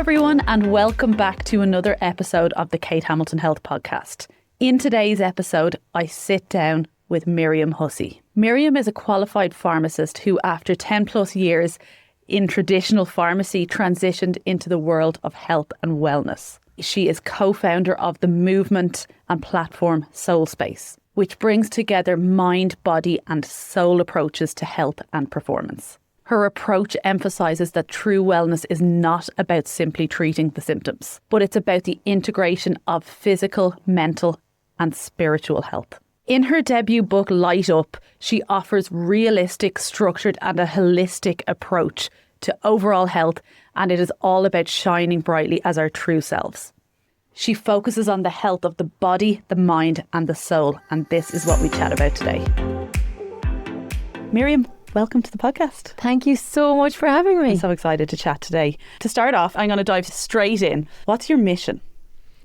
everyone, and welcome back to another episode of the Kate Hamilton Health Podcast. In today's episode, I sit down with Miriam Hussey. Miriam is a qualified pharmacist who, after 10 plus years in traditional pharmacy, transitioned into the world of health and wellness. She is co-founder of the movement and platform Soul Space, which brings together mind, body and soul approaches to health and performance. Her approach emphasises that true wellness is not about simply treating the symptoms, but it's about the integration of physical, mental and spiritual health. In her debut book, Light Up, she offers realistic, structured and a holistic approach to overall health, and it is all about shining brightly as our true selves. She focuses on the health of the body, the mind and the soul, and this is what we chat about today. Miriam, welcome to the podcast. Thank you so much for having me. I'm so excited to chat today. To start off, I'm going to dive straight in. What's your mission?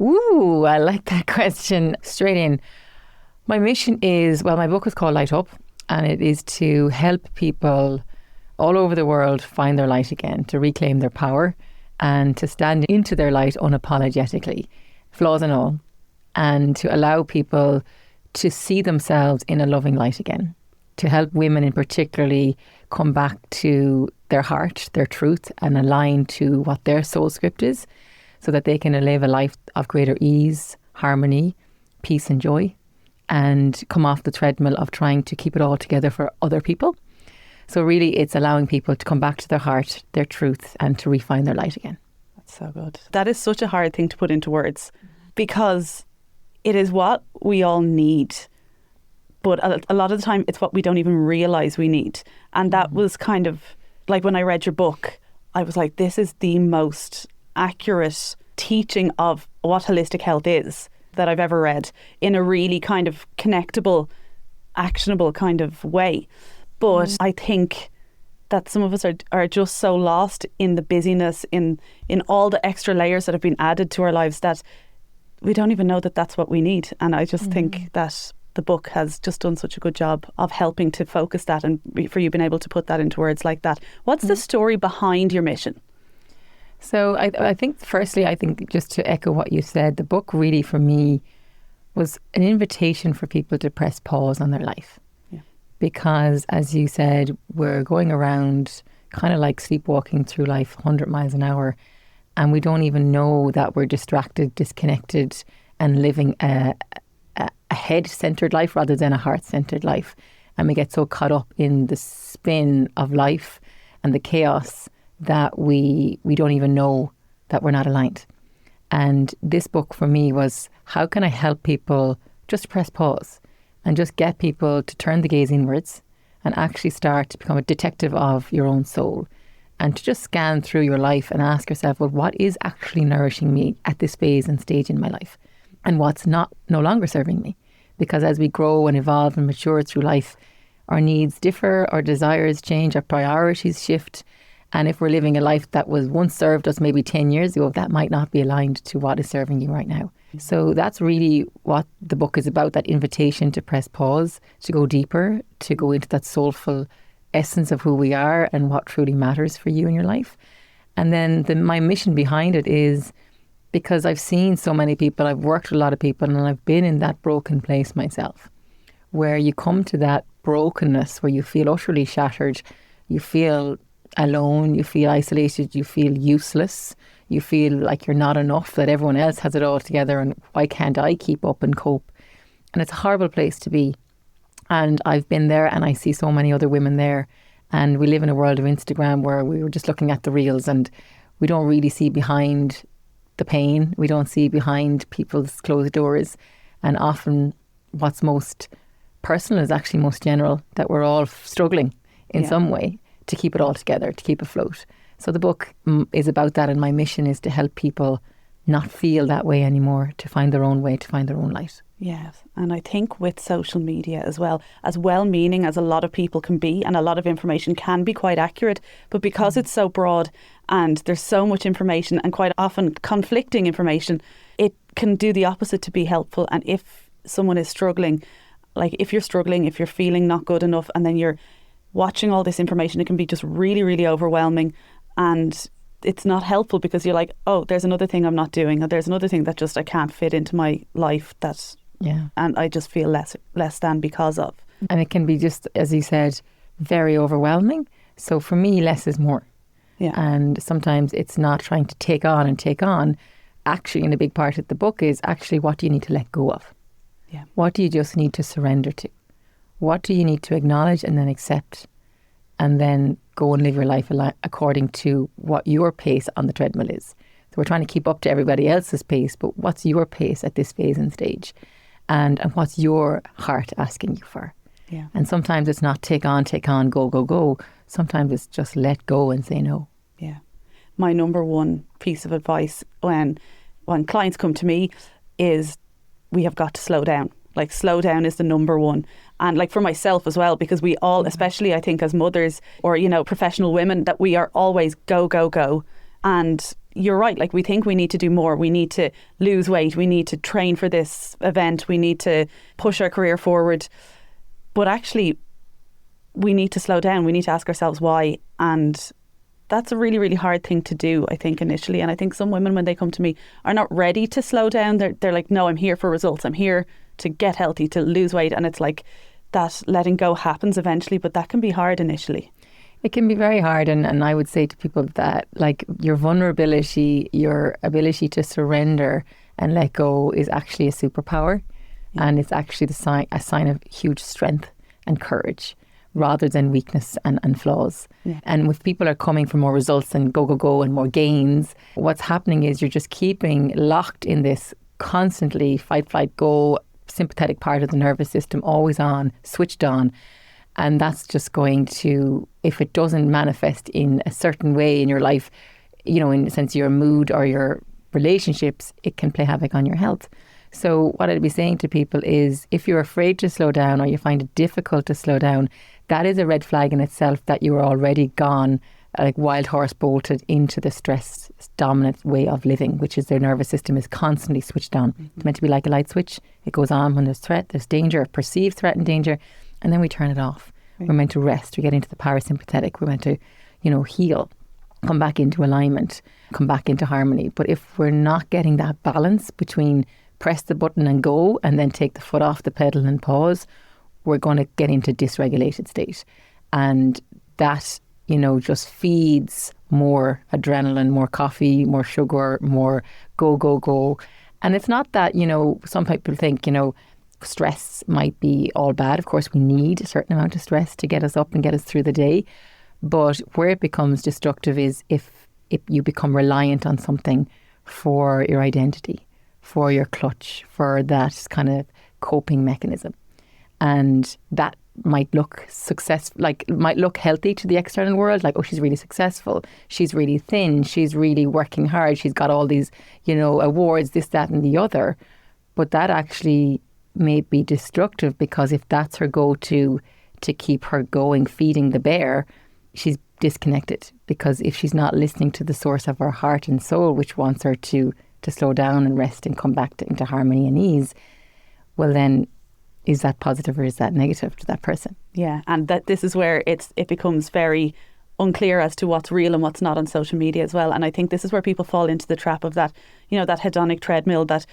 Ooh, I like that question. Straight in. My mission is, well, my book is called Light Up, and it is to help people all over the world find their light again, to reclaim their power and to stand into their light unapologetically, flaws and all, and to allow people to see themselves in a loving light again, to help women in particularly come back to their heart, their truth, and align to what their soul script is, so that they can live a life of greater ease, harmony, peace and joy, and come off the treadmill of trying to keep it all together for other people. So really it's allowing people to come back to their heart, their truth, and to refine their light again. That's so good. That is such a hard thing to put into words, because it is what we all need. But a lot of the time it's what we don't even realise we need. And that was kind of like when I read your book, I was like, this is the most accurate teaching of what holistic health is that I've ever read, in a really kind of connectable, actionable kind of way. But I think that some of us are just so lost in the busyness, in all the extra layers that have been added to our lives, that we don't even know that that's what we need. And I just think that the book has just done such a good job of helping to focus that, and for you being able to put that into words like that. What's the story behind your mission? So I think firstly, just to echo what you said, the book really for me was an invitation for people to press pause on their life. Yeah. Because as you said, we're going around kind of like sleepwalking through life 100 miles an hour, and we don't even know that we're distracted, disconnected and living a head-centered life rather than a heart-centered life. And we get so caught up in the spin of life and the chaos that we don't even know that we're not aligned. And this book for me was, how can I help people just press pause and just get people to turn the gaze inwards and actually start to become a detective of your own soul, and to just scan through your life and ask yourself, well, what is actually nourishing me at this phase and stage in my life, and what's no longer serving me? Because as we grow and evolve and mature through life, our needs differ, our desires change, our priorities shift. And if we're living a life that was once served us maybe 10 years ago, that might not be aligned to what is serving you right now. So that's really what the book is about, that invitation to press pause, to go deeper, to go into that soulful essence of who we are and what truly matters for you in your life. And then my mission behind it is because I've seen so many people, I've worked with a lot of people, and I've been in that broken place myself, where you come to that brokenness, where you feel utterly shattered, you feel alone, you feel isolated, you feel useless, you feel like you're not enough, that everyone else has it all together and why can't I keep up and cope? And it's a horrible place to be. And I've been there, and I see so many other women there. And we live in a world of Instagram where we were just looking at the reels, and we don't really see behind the pain. We don't see behind people's closed doors. And often what's most personal is actually most general, that we're all struggling in some way to keep it all together, to keep afloat. So the book is about that, and my mission is to help people not feel that way anymore, to find their own way, to find their own light. Yes, and I think with social media as well-meaning as a lot of people can be, and a lot of information can be quite accurate, but because it's so broad and there's so much information and quite often conflicting information, it can do the opposite to be helpful. And if someone is struggling, like if you're struggling, if you're feeling not good enough, and then you're watching all this information, it can be just really, really overwhelming. And it's not helpful because you're like, oh, there's another thing I'm not doing, or there's another thing that just I can't fit into my life and I just feel less than because of. And it can be just, as you said, very overwhelming. So for me, less is more. Yeah. And sometimes it's not trying to take on and take on. Actually, and a big part of the book is actually, what do you need to let go of? Yeah. What do you just need to surrender to? What do you need to acknowledge and then accept? And then go and live your life according to what your pace on the treadmill is. So we're trying to keep up to everybody else's pace, but what's your pace at this phase and stage? And what's your heart asking you for? Yeah. And sometimes it's not take on, go, go, go. Sometimes it's just let go and say no. Yeah. My number one piece of advice when clients come to me is we have got to slow down. Like, slow down is the number one. And like for myself as well, because we all, especially I think as mothers or, you know, professional women, that we are always go, go, go. And you're right, like we think we need to do more. We need to lose weight. We need to train for this event. We need to push our career forward. But actually, we need to slow down. We need to ask ourselves why. And that's a really, really hard thing to do, I think, initially. And I think some women, when they come to me, are not ready to slow down. They're like, no, I'm here for results. I'm here to get healthy, to lose weight. And it's like that letting go happens eventually, but that can be hard initially. It can be very hard. And I would say to people that, like, your vulnerability, your ability to surrender and let go is actually a superpower. Yeah. And it's actually a sign of huge strength and courage, rather than weakness and flaws. Yeah. And if people are coming for more results and go, go, go and more gains, what's happening is you're just keeping locked in this constantly fight, flight, go, sympathetic part of the nervous system, always on, switched on. And that's just going to, if it doesn't manifest in a certain way in your life, you know, in the sense of your mood or your relationships, it can play havoc on your health. So what I'd be saying to people is, if you're afraid to slow down or you find it difficult to slow down, that is a red flag in itself that you are already gone, like wild horse bolted into the stress dominant way of living, which is their nervous system is constantly switched on. Mm-hmm. It's meant to be like a light switch. It goes on when there's threat, there's danger, perceived threat and danger, and then we turn it off. Right. We're meant to rest. We get into the parasympathetic. We're meant to, you know, heal, come back into alignment, come back into harmony. But if we're not getting that balance between press the button and go and then take the foot off the pedal and pause, we're going to get into dysregulated state. And that, you know, just feeds more adrenaline, more coffee, more sugar, more go, go, go. And it's not that, you know, some people think, you know, stress might be all bad. Of course, we need a certain amount of stress to get us up and get us through the day. But where it becomes destructive is if you become reliant on something for your identity, for your clutch, for that kind of coping mechanism. And that might look might look healthy to the external world, like, oh, she's really successful, she's really thin, she's really working hard, she's got all these, you know, awards, this, that and the other. But that actually may be destructive, because if that's her go-to to keep her going, feeding the bear, she's disconnected. Because if she's not listening to the source of her heart and soul, which wants her to slow down and rest and come back into harmony and ease, well then, is that positive or is that negative to that person? Yeah, and that this is where it becomes very unclear as to what's real and what's not on social media as well. And I think this is where people fall into the trap of that, you know, that hedonic treadmill, that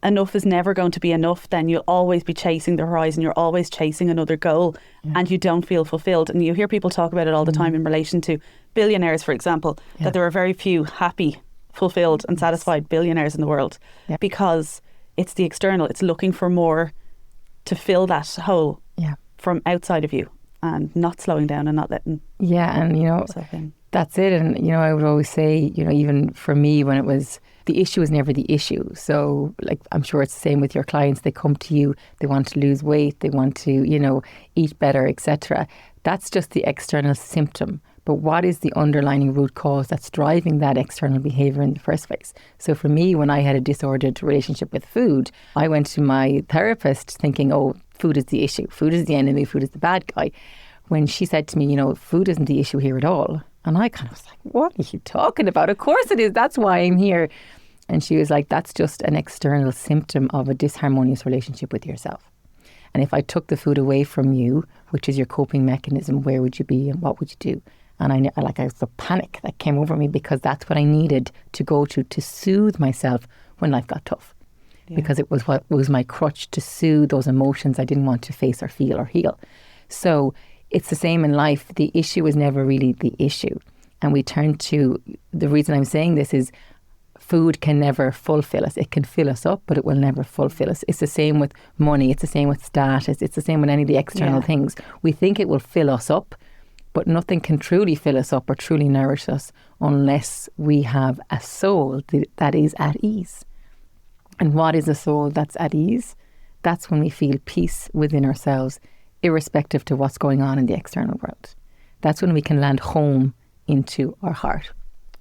enough is never going to be enough. Then you'll always be chasing the horizon. You're always chasing another goal, and you don't feel fulfilled. And you hear people talk about it all the time in relation to billionaires, for example, that there are very few happy, fulfilled and satisfied billionaires in the world, because it's the external. It's looking for more to fill that hole from outside of you, and not slowing down and not letting and you know, that's it. And you know, I would always say, you know, even for me, when it was, the issue is never the issue. So like, I'm sure it's the same with your clients. They come to you, they want to lose weight, they want to, you know, eat better, etc. That's just the external symptom. But what is the underlying root cause that's driving that external behaviour in the first place? So for me, when I had a disordered relationship with food, I went to my therapist thinking, oh, food is the issue. Food is the enemy. Food is the bad guy. When she said to me, you know, food isn't the issue here at all. And I kind of was like, what are you talking about? Of course it is. That's why I'm here. And she was like, that's just an external symptom of a disharmonious relationship with yourself. And if I took the food away from you, which is your coping mechanism, where would you be and what would you do? And I was the panic that came over me, because that's what I needed to go to soothe myself when life got tough. Yeah. Because it was what was my crutch to soothe those emotions I didn't want to face or feel or heal. So it's the same in life. The issue is never really the issue. And we turn to, the reason I'm saying this is, food can never fulfill us. It can fill us up, but it will never fulfill us. It's the same with money. It's the same with status. It's the same with any of the external things. We think it will fill us up, but nothing can truly fill us up or truly nourish us unless we have a soul that is at ease. And what is a soul that's at ease? That's when we feel peace within ourselves, irrespective to what's going on in the external world. That's when we can land home into our heart,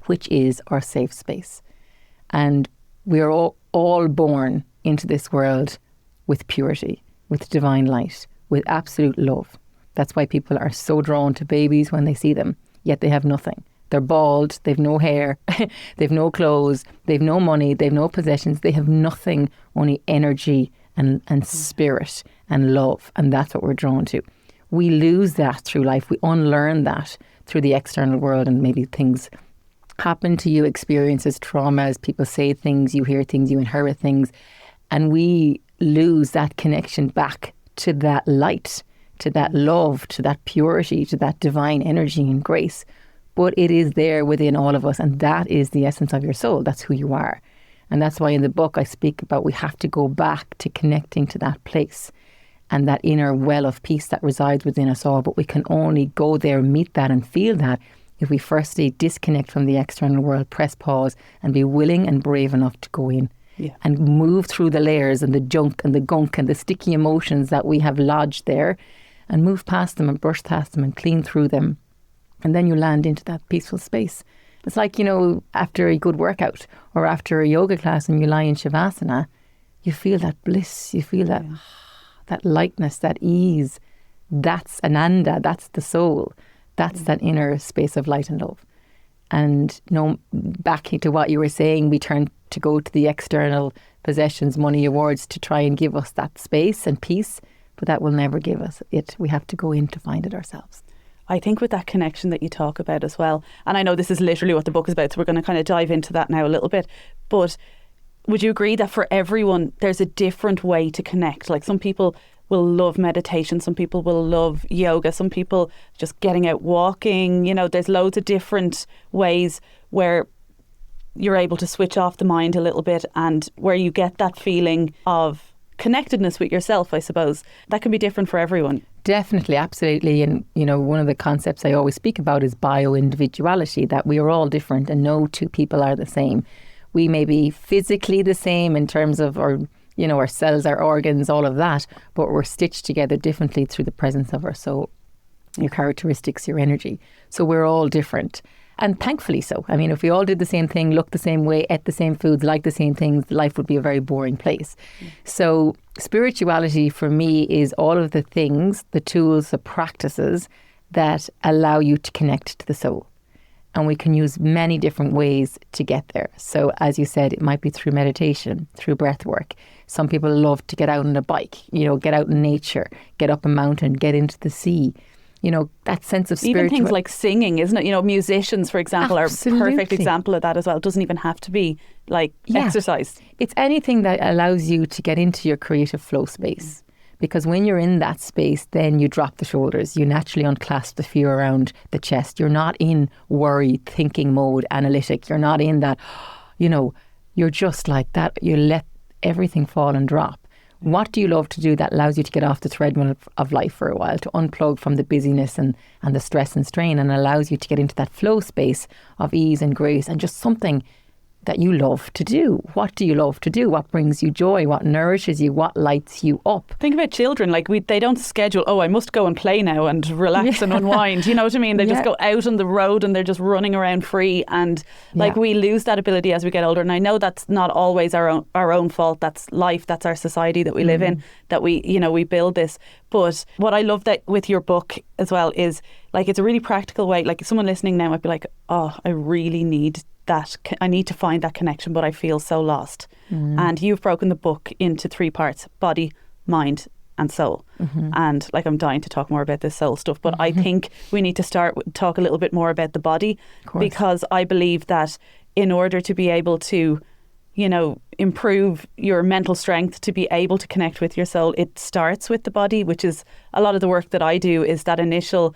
which is our safe space. And we are all born into this world with purity, with divine light, with absolute love. That's why people are so drawn to babies when they see them, yet they have nothing. They're bald, they've no hair, they've no clothes, they've no money, they've no possessions, they have nothing, only energy and spirit and love. And that's what we're drawn to. We lose that through life. We unlearn that through the external world, and maybe things happen to you, experiences, traumas, people say things, you hear things, you inherit things, and we lose that connection back to that light, to that love, to that purity, to that divine energy and grace. But it is there within all of us, and that is the essence of your soul. That's who you are. And that's why in the book I speak about we have to go back to connecting to that place and that inner well of peace that resides within us all. But we can only go there, meet that and feel that if we firstly disconnect from the external world, press pause and be willing and brave enough to go in and move through the layers and the junk and the gunk and the sticky emotions that we have lodged there, and move past them and brush past them and clean through them. And then you land into that peaceful space. It's like, after a good workout or after a yoga class and you lie in Shavasana, you feel that bliss, you feel that that lightness, that ease. That's Ananda, that's the soul. That's that inner space of light and love. And back to what you were saying, we turn to go to the external possessions, money, awards, to try and give us that space and peace, but that will never give us it. We have to go in to find it ourselves. I think with that connection that you talk about as well, and I know this is literally what the book is about, so we're going to kind of dive into that now a little bit, but would you agree that for everyone there's a different way to connect? Like some people will love meditation, some people will love yoga, some people just getting out walking, there's loads of different ways where you're able to switch off the mind a little bit and where you get that feeling of connectedness with yourself, I suppose. That can be different for everyone. Definitely, absolutely. And, one of the concepts I always speak about is bio-individuality, that we are all different and no two people are the same. We may be physically the same in terms of our cells, our organs, all of that, but we're stitched together differently through the presence of our soul, your characteristics, your energy. So we're all different. And thankfully so. I mean, if we all did the same thing, looked the same way, ate the same foods, liked the same things, life would be a very boring place. So spirituality for me is all of the things, the tools, the practices that allow you to connect to the soul. And we can use many different ways to get there. So as you said, it might be through meditation, through breath work. Some people love to get out on a bike, get out in nature, get up a mountain, get into the sea. That sense of spiritual... Even things like singing, isn't it? Musicians, for example, Absolutely. Are a perfect example of that as well. It doesn't even have to be like exercise. It's anything that allows you to get into your creative flow space. Because when you're in that space, then you drop the shoulders. You naturally unclasp the fear around the chest. You're not in worry, thinking mode, analytic. You're not in that, you're just like that. You let everything fall and drop. What do you love to do that allows you to get off the treadmill of life for a while, to unplug from the busyness and the stress and strain, and allows you to get into that flow space of ease and grace and just something that you love to do? What do you love to do? What brings you joy? What nourishes you? What lights you up? Think about children, they don't schedule, I must go and play now and relax and unwind. You know what I mean? They just go out on the road and they're just running around free, and we lose that ability as we get older. And I know that's not always our own fault. That's life. That's our society that we live in, that we build this. But what I love that with your book as well is it's a really practical way. Like someone listening now might be like, I really need that. I need to find that connection, but I feel so lost. And you've broken the book into 3 parts: body, mind and soul. And like, I'm dying to talk more about this soul stuff, but I think we need to talk a little bit more about the body, because I believe that in order to be able to, you know, improve your mental strength, to be able to connect with your soul, it starts with the body, which is a lot of the work that I do, is that initial.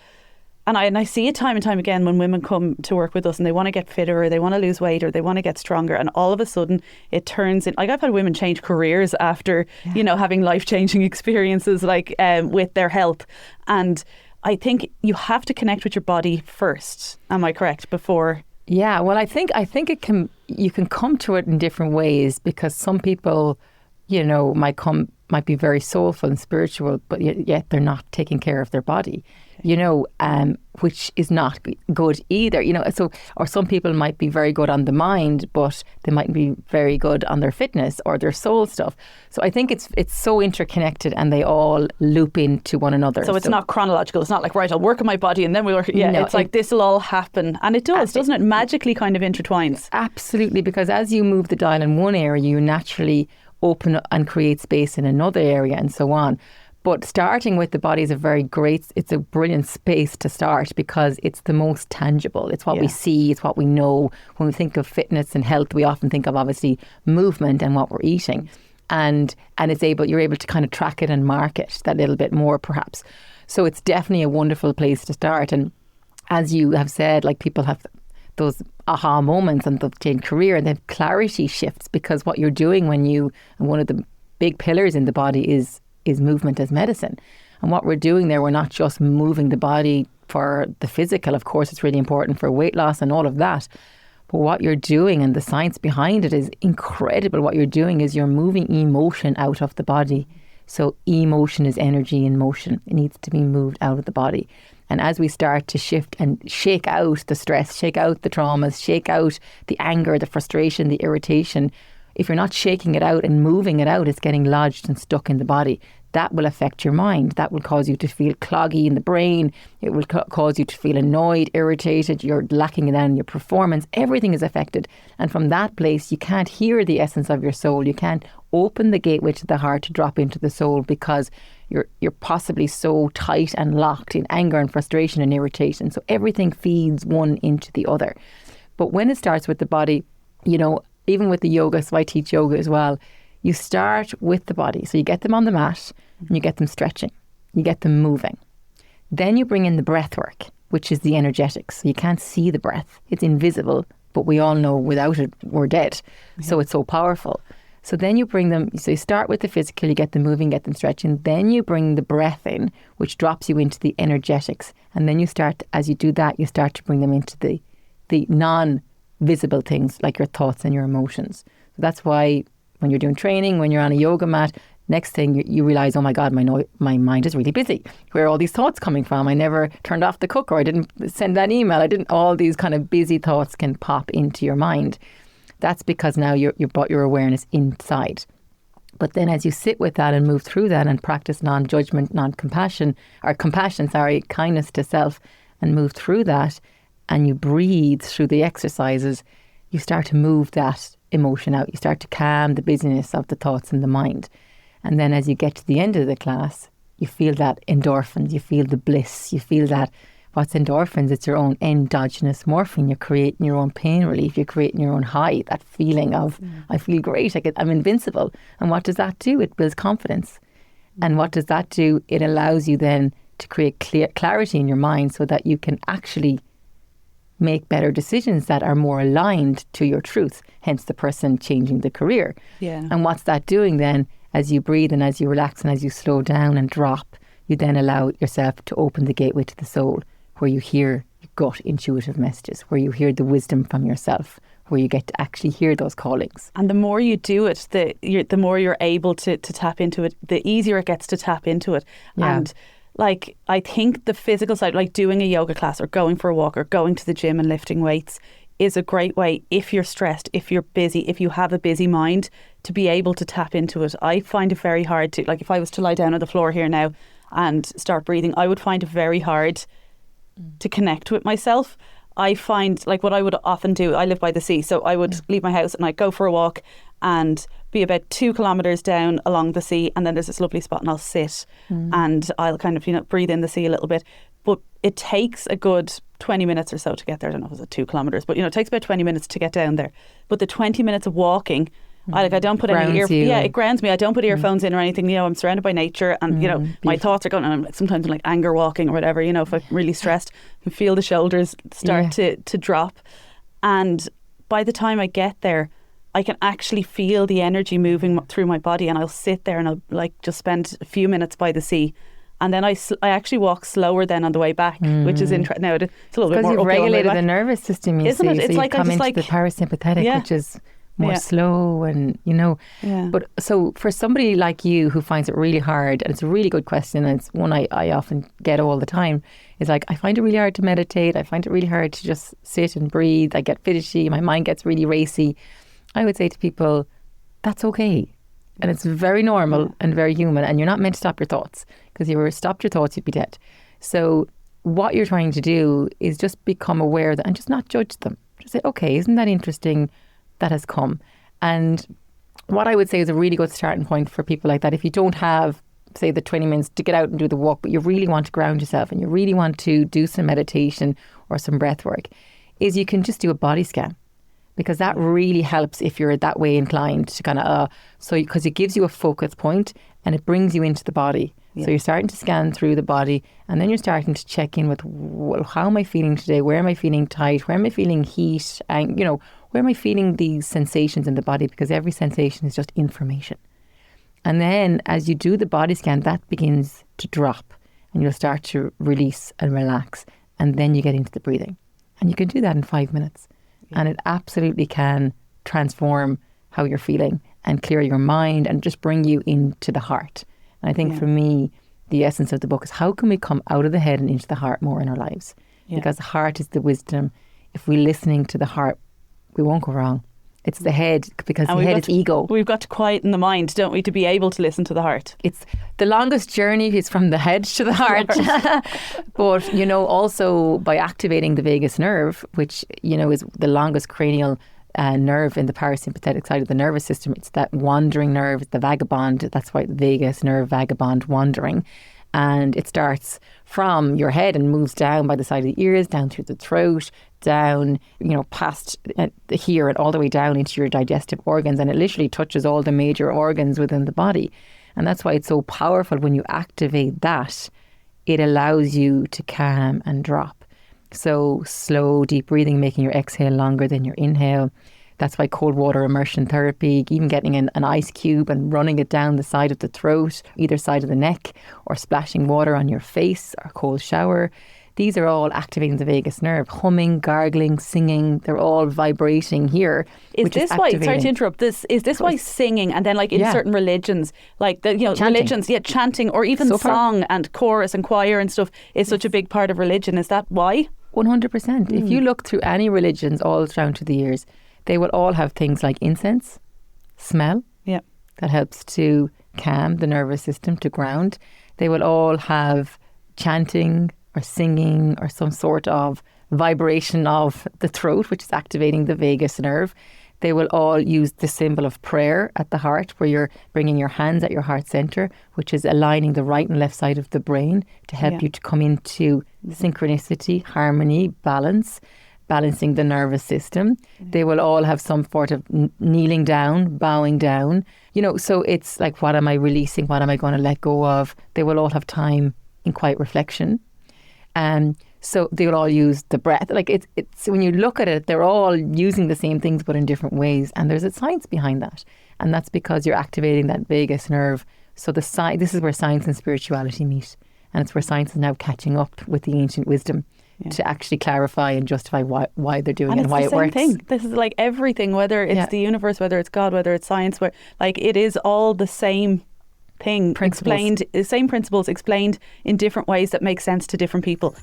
And I see it time and time again when women come to work with us and they want to get fitter, or they want to lose weight, or they want to get stronger, and all of a sudden it turns in, like, I've had women change careers after, you know, having life-changing experiences, like with their health. And I think you have to connect with your body first. Am I correct? Before? Yeah, well, I think you can come to it in different ways, because some people, you know, might be very soulful and spiritual, but yet they're not taking care of their body, you know, which is not good either, you know. So, or some people might be very good on the mind, but they mightn't be very good on their fitness or their soul stuff. So I think it's so interconnected, and they all loop into one another. So it's not chronological. It's not like, right, I'll work on my body and then we'll work. Yeah, no, it's like this will all happen, and it does, doesn't it? Magically kind of intertwines. Absolutely, because as you move the dial in one area, you naturally open up and create space in another area, and so on. But starting with the body is it's a brilliant space to start, because it's the most tangible. It's what we see, it's what we know. When we think of fitness and health, we often think of obviously movement and what we're eating. And you're able to kind of track it and mark it that little bit more, perhaps. So it's definitely a wonderful place to start. And as you have said, like, people have those aha moments and they've changed career and they have clarity shifts, because what you're doing and one of the big pillars in the body is movement as medicine. And what we're doing there, we're not just moving the body for the physical. Of course, it's really important for weight loss and all of that. But what you're doing, and the science behind it, is incredible. What you're doing is you're moving emotion out of the body. So emotion is energy in motion. It needs to be moved out of the body. And as we start to shift and shake out the stress, shake out the traumas, shake out the anger, the frustration, the irritation, if you're not shaking it out and moving it out, it's getting lodged and stuck in the body. That will affect your mind. That will cause you to feel cloggy in the brain. It will cause you to feel annoyed, irritated. You're lacking it in your performance. Everything is affected. And from that place, you can't hear the essence of your soul. You can't open the gateway to the heart to drop into the soul, because you're possibly so tight and locked in anger and frustration and irritation. So everything feeds one into the other. But when it starts with the body, you know, even with the yoga, so I teach yoga as well, you start with the body. So you get them on the mat and you get them stretching. You get them moving. Then you bring in the breath work, which is the energetics. So you can't see the breath. It's invisible, but we all know without it, we're dead. So it's so powerful. So then you bring them, so you start with the physical, you get them moving, get them stretching. Then you bring the breath in, which drops you into the energetics. And then you start, as you do that, you start to bring them into the non-visible things, like your thoughts and your emotions. So that's why when you're doing training, when you're on a yoga mat, next thing you realize, oh my God, my mind is really busy. Where are all these thoughts coming from? I never turned off the cooker. I didn't send that email. All these kind of busy thoughts can pop into your mind. That's because now you brought your awareness inside. But then as you sit with that and move through that and practice non-judgment, kindness to self, and move through that, and you breathe through the exercises, you start to move that emotion out. You start to calm the busyness of the thoughts in the mind. And then as you get to the end of the class, you feel that endorphins, you feel the bliss, you feel that, what's endorphins? It's your own endogenous morphine. You're creating your own pain relief. You're creating your own high, that feeling of, I feel great, I'm invincible. And what does that do? It builds confidence. And what does that do? It allows you then to create clarity in your mind, so that you can actually make better decisions that are more aligned to your truth, hence the person changing the career. Yeah. And what's that doing then? As you breathe and as you relax and as you slow down and drop, you then allow yourself to open the gateway to the soul, where you hear gut intuitive messages, where you hear the wisdom from yourself, where you get to actually hear those callings. And the more you do it, the more you're able to tap into it, the easier it gets to tap into it. Yeah. And like, I think the physical side, like doing a yoga class or going for a walk or going to the gym and lifting weights, is a great way, if you're stressed, if you're busy, if you have a busy mind, to be able to tap into it. I find it very hard to, like, if I was to lie down on the floor here now and start breathing, I would find it very hard to connect with myself. I find, like, what I would often do, I live by the sea, so I would leave my house and I'd go for a walk and be about 2 kilometres down along the sea, and then there's this lovely spot and I'll sit and I'll kind of, breathe in the sea a little bit. But it takes a good 20 minutes or so to get there. I don't know if it's 2 kilometres, but it takes about 20 minutes to get down there. But the 20 minutes of walking, I don't put any it grounds me. I don't put earphones in or anything. I'm surrounded by nature, and my thoughts are going. And sometimes I'm like anger walking or whatever. If I'm really stressed, I can feel the shoulders start to drop. And by the time I get there, I can actually feel the energy moving through my body, and I'll sit there and I'll just spend a few minutes by the sea. And then I actually walk slower then on the way back, which is interesting. Now it's a little bit more because you've regulated the nervous system, isn't it? It's so like you come into the parasympathetic, which is more slow, and But so for somebody like you who finds it really hard, and it's a really good question, and it's one I often get all the time, is like, I find it really hard to meditate. I find it really hard to just sit and breathe. I get fidgety. My mind gets really racy. I would say to people, that's okay. And it's very normal and very human. And you're not meant to stop your thoughts, because if you were stopped your thoughts, you'd be dead. So what you're trying to do is just become aware of that and just not judge them. Just say, okay, isn't that interesting? That has come. And what I would say is a really good starting point for people like that, if you don't have, say, the 20 minutes to get out and do the walk, but you really want to ground yourself and you really want to do some meditation or some breath work, is you can just do a body scan. Because that really helps if you're that way inclined to kind of, because it gives you a focus point and it brings you into the body. Yeah. So you're starting to scan through the body, and then you're starting to check in with, well, how am I feeling today? Where am I feeling tight? Where am I feeling heat? And, where am I feeling these sensations in the body? Because every sensation is just information. And then as you do the body scan, that begins to drop and you'll start to release and relax. And then you get into the breathing. And you can do that in 5 minutes. Yeah. And it absolutely can transform how you're feeling and clear your mind and just bring you into the heart. And I think for me, the essence of the book is how can we come out of the head and into the heart more in our lives? Yeah. Because the heart is the wisdom. If we're listening to the heart, we won't go wrong. It's the head, because the head is ego. We've got to quieten the mind, don't we, to be able to listen to the heart. It's the longest journey is from the head to the heart. But, also by activating the vagus nerve, which, is the longest cranial nerve in the parasympathetic side of the nervous system. It's that wandering nerve, the vagabond. That's why the vagus nerve, vagabond, wandering. And it starts from your head and moves down by the side of the ears, down through the throat, down, past here and all the way down into your digestive organs. And it literally touches all the major organs within the body. And that's why it's so powerful when you activate that. It allows you to calm and drop. So slow, deep breathing, making your exhale longer than your inhale. That's why cold water immersion therapy, even getting an ice cube and running it down the side of the throat, either side of the neck, or splashing water on your face, or cold shower. These are all activating the vagus nerve. Humming, gargling, singing, they're all vibrating here. Is this why, sorry to interrupt, is this why singing, and then like in certain religions, like religions, chanting, or even song and chorus and choir and stuff is such a big part of religion? Is that why? 100%. If you look through any religions all down to the years, they will all have things like incense, smell, that helps to calm the nervous system, to ground. They will all have chanting or singing or some sort of vibration of the throat, which is activating the vagus nerve. They will all use the symbol of prayer at the heart, where you're bringing your hands at your heart center, which is aligning the right and left side of the brain to help you to come into synchronicity, harmony, balancing the nervous system. They will all have some sort of kneeling down, bowing down. So it's like, what am I releasing? What am I going to let go of? They will all have time in quiet reflection. So they will all use the breath. Like it's when you look at it, they're all using the same things, but in different ways. And there's a science behind that. And that's because you're activating that vagus nerve. So this is where science and spirituality meet. And it's where science is now catching up with the ancient wisdom. To actually clarify and justify why they're doing it and why it works. Thing. This is like everything, whether it's the universe, whether it's God, whether it's science, where like it is all the same thing, explained, the same principles explained in different ways that make sense to different people.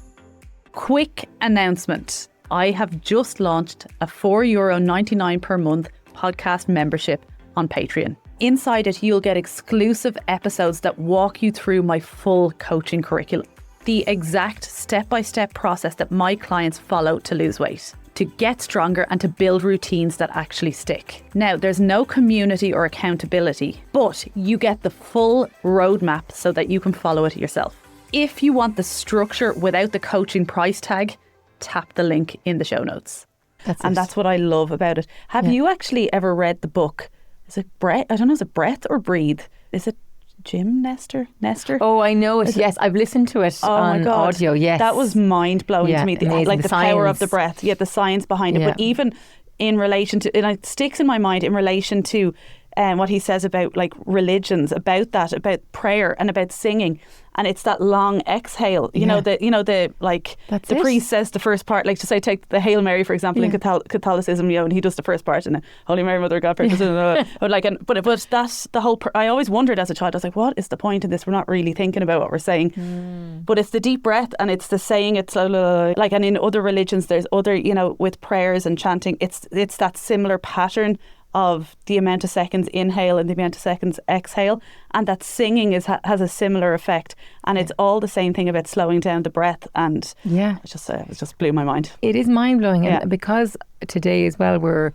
Quick announcement. I have just launched a €4.99 per month podcast membership on Patreon. Inside it, you'll get exclusive episodes that walk you through my full coaching curriculum. The exact step-by-step process that my clients follow to lose weight. to get stronger and to build routines that actually stick. Now, there's no community or accountability, but you get the full roadmap so that you can follow it yourself. If you want the structure without the coaching price tag, tap the link in the show notes. That's what I love about it. Have you actually ever read the book? Is it Breath? I don't know, is it Breath or Breathe? Is it Jim Nestor? Oh, I know it. Yes, I've listened to it on audio. Yes, that was mind blowing to me. Like the power of the breath. Yeah, the science behind it. But even in relation to, and it sticks in my mind in relation to what he says about like religions, about prayer and about singing. And it's that long exhale, the priest says the first part, like to say, take the Hail Mary, for example, in Catholicism, and he does the first part, and Holy Mary, Mother of God, but that's the whole, I always wondered as a child, I was like, what is the point in this? We're not really thinking about what we're saying. But it's the deep breath and it's the saying it slowly, like, and in other religions, there's other, with prayers and chanting, it's that similar pattern of the amount of seconds inhale and the amount of seconds exhale, and that singing has a similar effect, and it's all the same thing about slowing down the breath, and it just blew my mind. It is mind blowing, and because today as well we're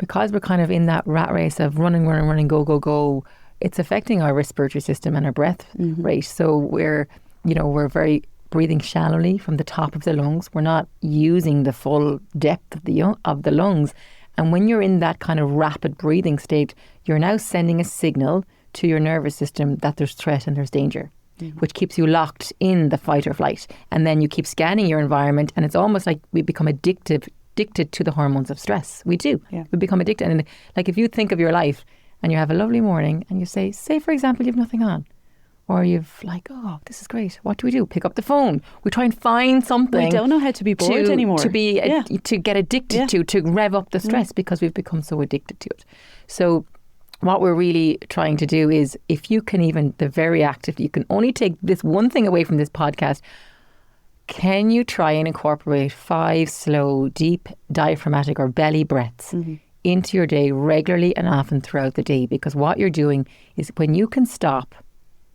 kind of in that rat race of running, go. It's affecting our respiratory system and our breath rate. So we're very breathing shallowly from the top of the lungs. We're not using the full depth of the lungs. And when you're in that kind of rapid breathing state, you're now sending a signal to your nervous system that there's threat and there's danger, which keeps you locked in the fight or flight. And then you keep scanning your environment, and it's almost like we become addicted to the hormones of stress. We do. Yeah. We become addicted. And like if you think of your life and you have a lovely morning and you say for example, you've nothing on. Or you've like, oh, this is great. What do? Pick up the phone. We try and find something. We don't know how to be bored anymore. To get addicted to rev up the stress because we've become so addicted to it. So what we're really trying to do is, if you can even, the very active, you can only take this one thing away from this podcast. Can you try and incorporate 5 slow, deep diaphragmatic or belly breaths into your day regularly and often throughout the day? Because what you're doing is when you can stop,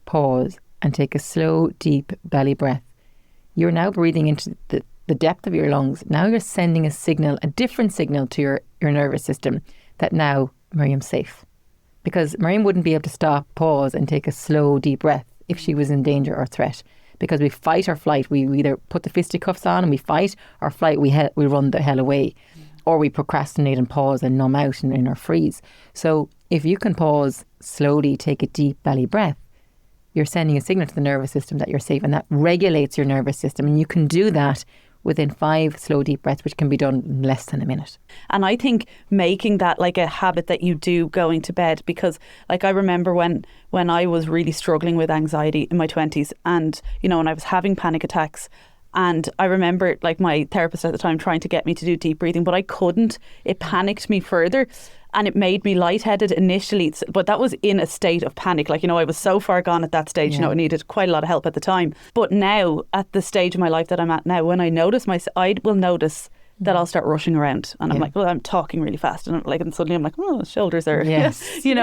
pause and take a slow, deep belly breath, you're now breathing into the depth of your lungs. Now you're sending a different signal to your nervous system that now Miriam's safe. Because Miriam wouldn't be able to stop, pause and take a slow, deep breath if she was in danger or threat. Because we fight or flight. We either put the fisticuffs on and we fight, or flight, we run the hell away. Or we procrastinate and pause and numb out and in our freeze. So if you can pause, slowly take a deep belly breath, you're sending a signal to the nervous system that you're safe, and that regulates your nervous system. And you can do that within 5 slow, deep breaths, which can be done in less than a minute. And I think making that like a habit that you do going to bed, because like I remember when I was really struggling with anxiety in my 20s, and, when I was having panic attacks, and I remember like my therapist at the time trying to get me to do deep breathing, but I couldn't. It panicked me further. And it made me lightheaded initially, but that was in a state of panic. Like, I was so far gone at that stage, I needed quite a lot of help at the time. But now, at the stage of my life that I'm at now, when I notice I will notice that I'll start rushing around, and I'm like, well, I'm talking really fast, and suddenly I'm like, oh, shoulders are, you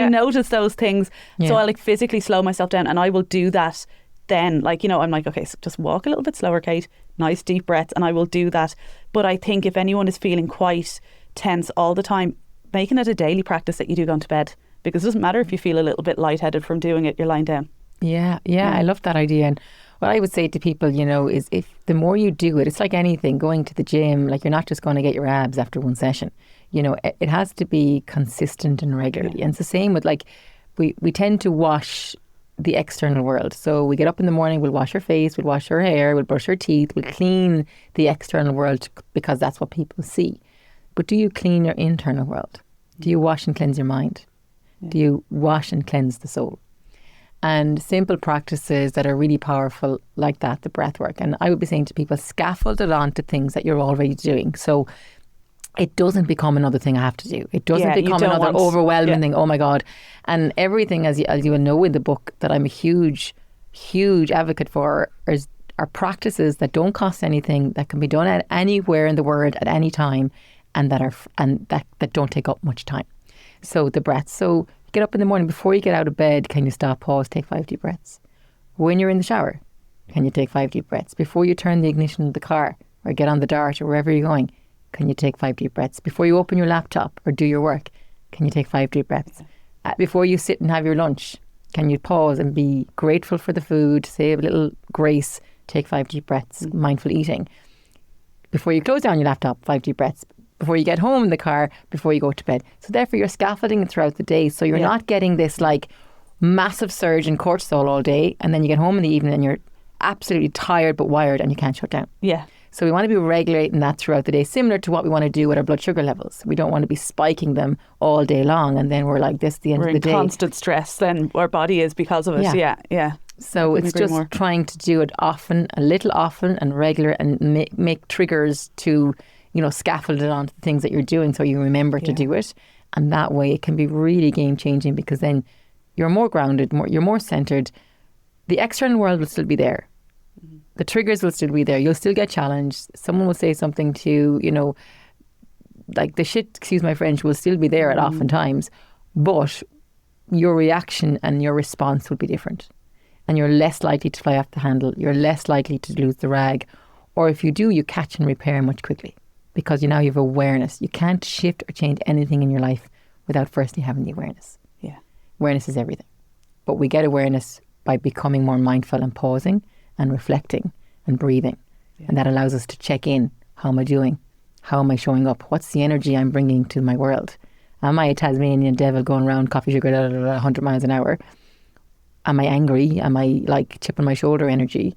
notice those things. So I like physically slow myself down, and I will do that. Then, I'm like, okay, so just walk a little bit slower, Kate. Nice deep breaths, and I will do that. But I think if anyone is feeling quite tense all the time, making it a daily practice that you do going to bed, because it doesn't matter if you feel a little bit lightheaded from doing it, you're lying down. Yeah, I love that idea. And what I would say to people, is if the more you do it, it's like anything, going to the gym, like you're not just going to get your abs after one session. It has to be consistent and regularly. And it's the same with we tend to wash the external world. So we get up in the morning, we'll wash our face, we'll wash our hair, we'll brush our teeth, we'll clean the external world because that's what people see. But do you clean your internal world? Do you wash and cleanse your mind? Do you wash and cleanse the soul? And simple practices that are really powerful like that, the breath work. And I would be saying to people, scaffold it on to things that you're already doing. So it doesn't become another thing I have to do. It doesn't become another overwhelming thing. Oh my God. And everything, as you will know in the book, that I'm a huge, huge advocate for are practices that don't cost anything, that can be done at anywhere in the world at any time, and that don't take up much time. So the breaths. So get up in the morning, before you get out of bed, can you stop, pause, take 5 deep breaths? When you're in the shower, can you take 5 deep breaths? Before you turn the ignition of the car or get on the dart or wherever you're going, can you take 5 deep breaths? Before you open your laptop or do your work, can you take 5 deep breaths? Before you sit and have your lunch, can you pause and be grateful for the food, say a little grace, take 5 deep breaths, mindful eating. Before you close down your laptop, 5 deep breaths. Before you get home in the car, before you go to bed. So therefore you're scaffolding it throughout the day. So you're not getting this like massive surge in cortisol all day, and then you get home in the evening and you're absolutely tired but wired and you can't shut down. Yeah. So we want to be regulating that throughout the day, similar to what we want to do with our blood sugar levels. We don't want to be spiking them all day long, and then we're like, this is the end of the day. We're in constant stress then, our body is, because of it. Yeah. So it's just trying to do it often, a little often and regular, and make triggers to, scaffold it onto the things that you're doing so you remember to do it. And that way it can be really game changing, because then you're more grounded, you're more centered. The external world will still be there. The triggers will still be there. You'll still get challenged. Someone will say something to you, like the shit, excuse my French, will still be there at oftentimes, but your reaction and your response will be different. And you're less likely to fly off the handle. You're less likely to lose the rag. Or if you do, you catch and repair much quickly, because you have awareness. You can't shift or change anything in your life without firstly having the awareness. Yeah. Awareness is everything. But we get awareness by becoming more mindful and pausing and reflecting and breathing. And that allows us to check in. How am I doing? How am I showing up? What's the energy I'm bringing to my world? Am I a Tasmanian devil going around coffee sugar 100 miles an hour? Am I angry? Am I like chip on my shoulder energy?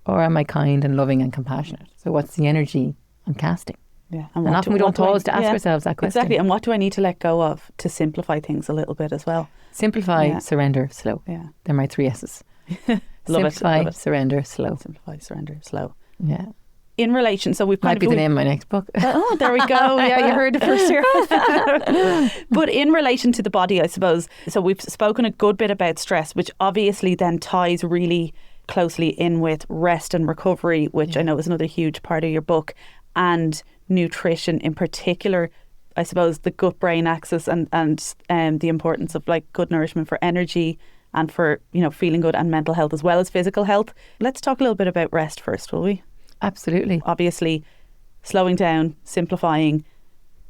Or am I kind and loving and compassionate? So what's the energy I'm casting? Yeah. And often we don't pause to ask ourselves that question. Exactly. And what do I need to let go of to simplify things a little bit as well? Simplify, surrender, slow. Yeah. They're my 3 S's. Simplify, surrender, slow. Simplify, surrender, slow. Yeah. In relation, so we've might be the name of my next book. Oh, there we go. Yeah, you heard it first here. But in relation to the body, I suppose, so we've spoken a good bit about stress, which obviously then ties really closely in with rest and recovery, which I know is another huge part of your book, and nutrition in particular. I suppose the gut-brain axis and the importance of like good nourishment for energy and for feeling good and mental health as well as physical health. Let's talk a little bit about rest first, will we? Absolutely. Obviously, slowing down, simplifying,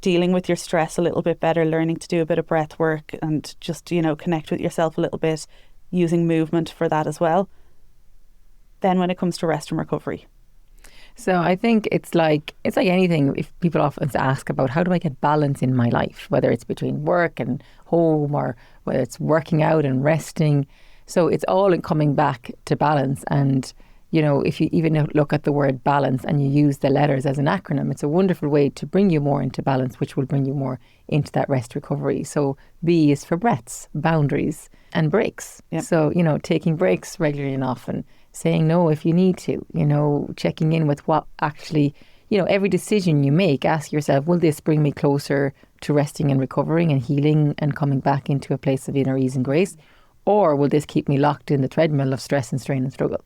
dealing with your stress a little bit better, learning to do a bit of breath work and just, connect with yourself a little bit, using movement for that as well. Then when it comes to rest and recovery. So I think it's like anything. If people often ask about how do I get balance in my life, whether it's between work and home or whether it's working out and resting. So it's all in coming back to balance. And if you even look at the word balance and you use the letters as an acronym, it's a wonderful way to bring you more into balance, which will bring you more into that rest recovery. So B is for breaths, boundaries and breaks. Yep. So, taking breaks regularly and often, saying no if you need to, checking in with what actually, every decision you make, ask yourself, will this bring me closer to resting and recovering and healing and coming back into a place of inner ease and grace? Or will this keep me locked in the treadmill of stress and strain and struggle?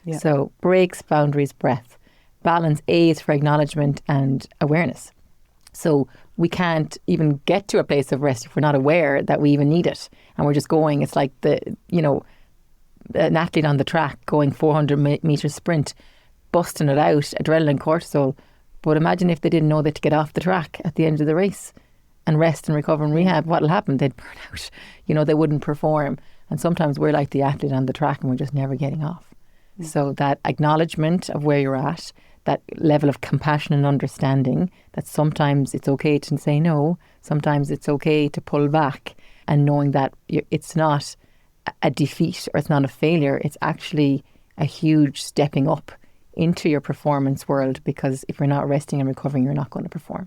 Yeah. So breaks, boundaries, breath. Balance, A is for acknowledgement and awareness. So we can't even get to a place of rest if we're not aware that we even need it. And we're just going, it's like an athlete on the track going 400 metre sprint, busting it out, adrenaline, cortisol. But imagine if they didn't know that to get off the track at the end of the race and rest and recover and rehab, what'll happen? They'd burn out. They wouldn't perform. And sometimes we're like the athlete on the track and we're just never getting off. So that acknowledgement of where you're at, that level of compassion and understanding, that sometimes it's okay to say no, sometimes it's okay to pull back, and knowing that it's not a defeat or it's not a failure, it's actually a huge stepping up into your performance world, because if you're not resting and recovering, you're not going to perform.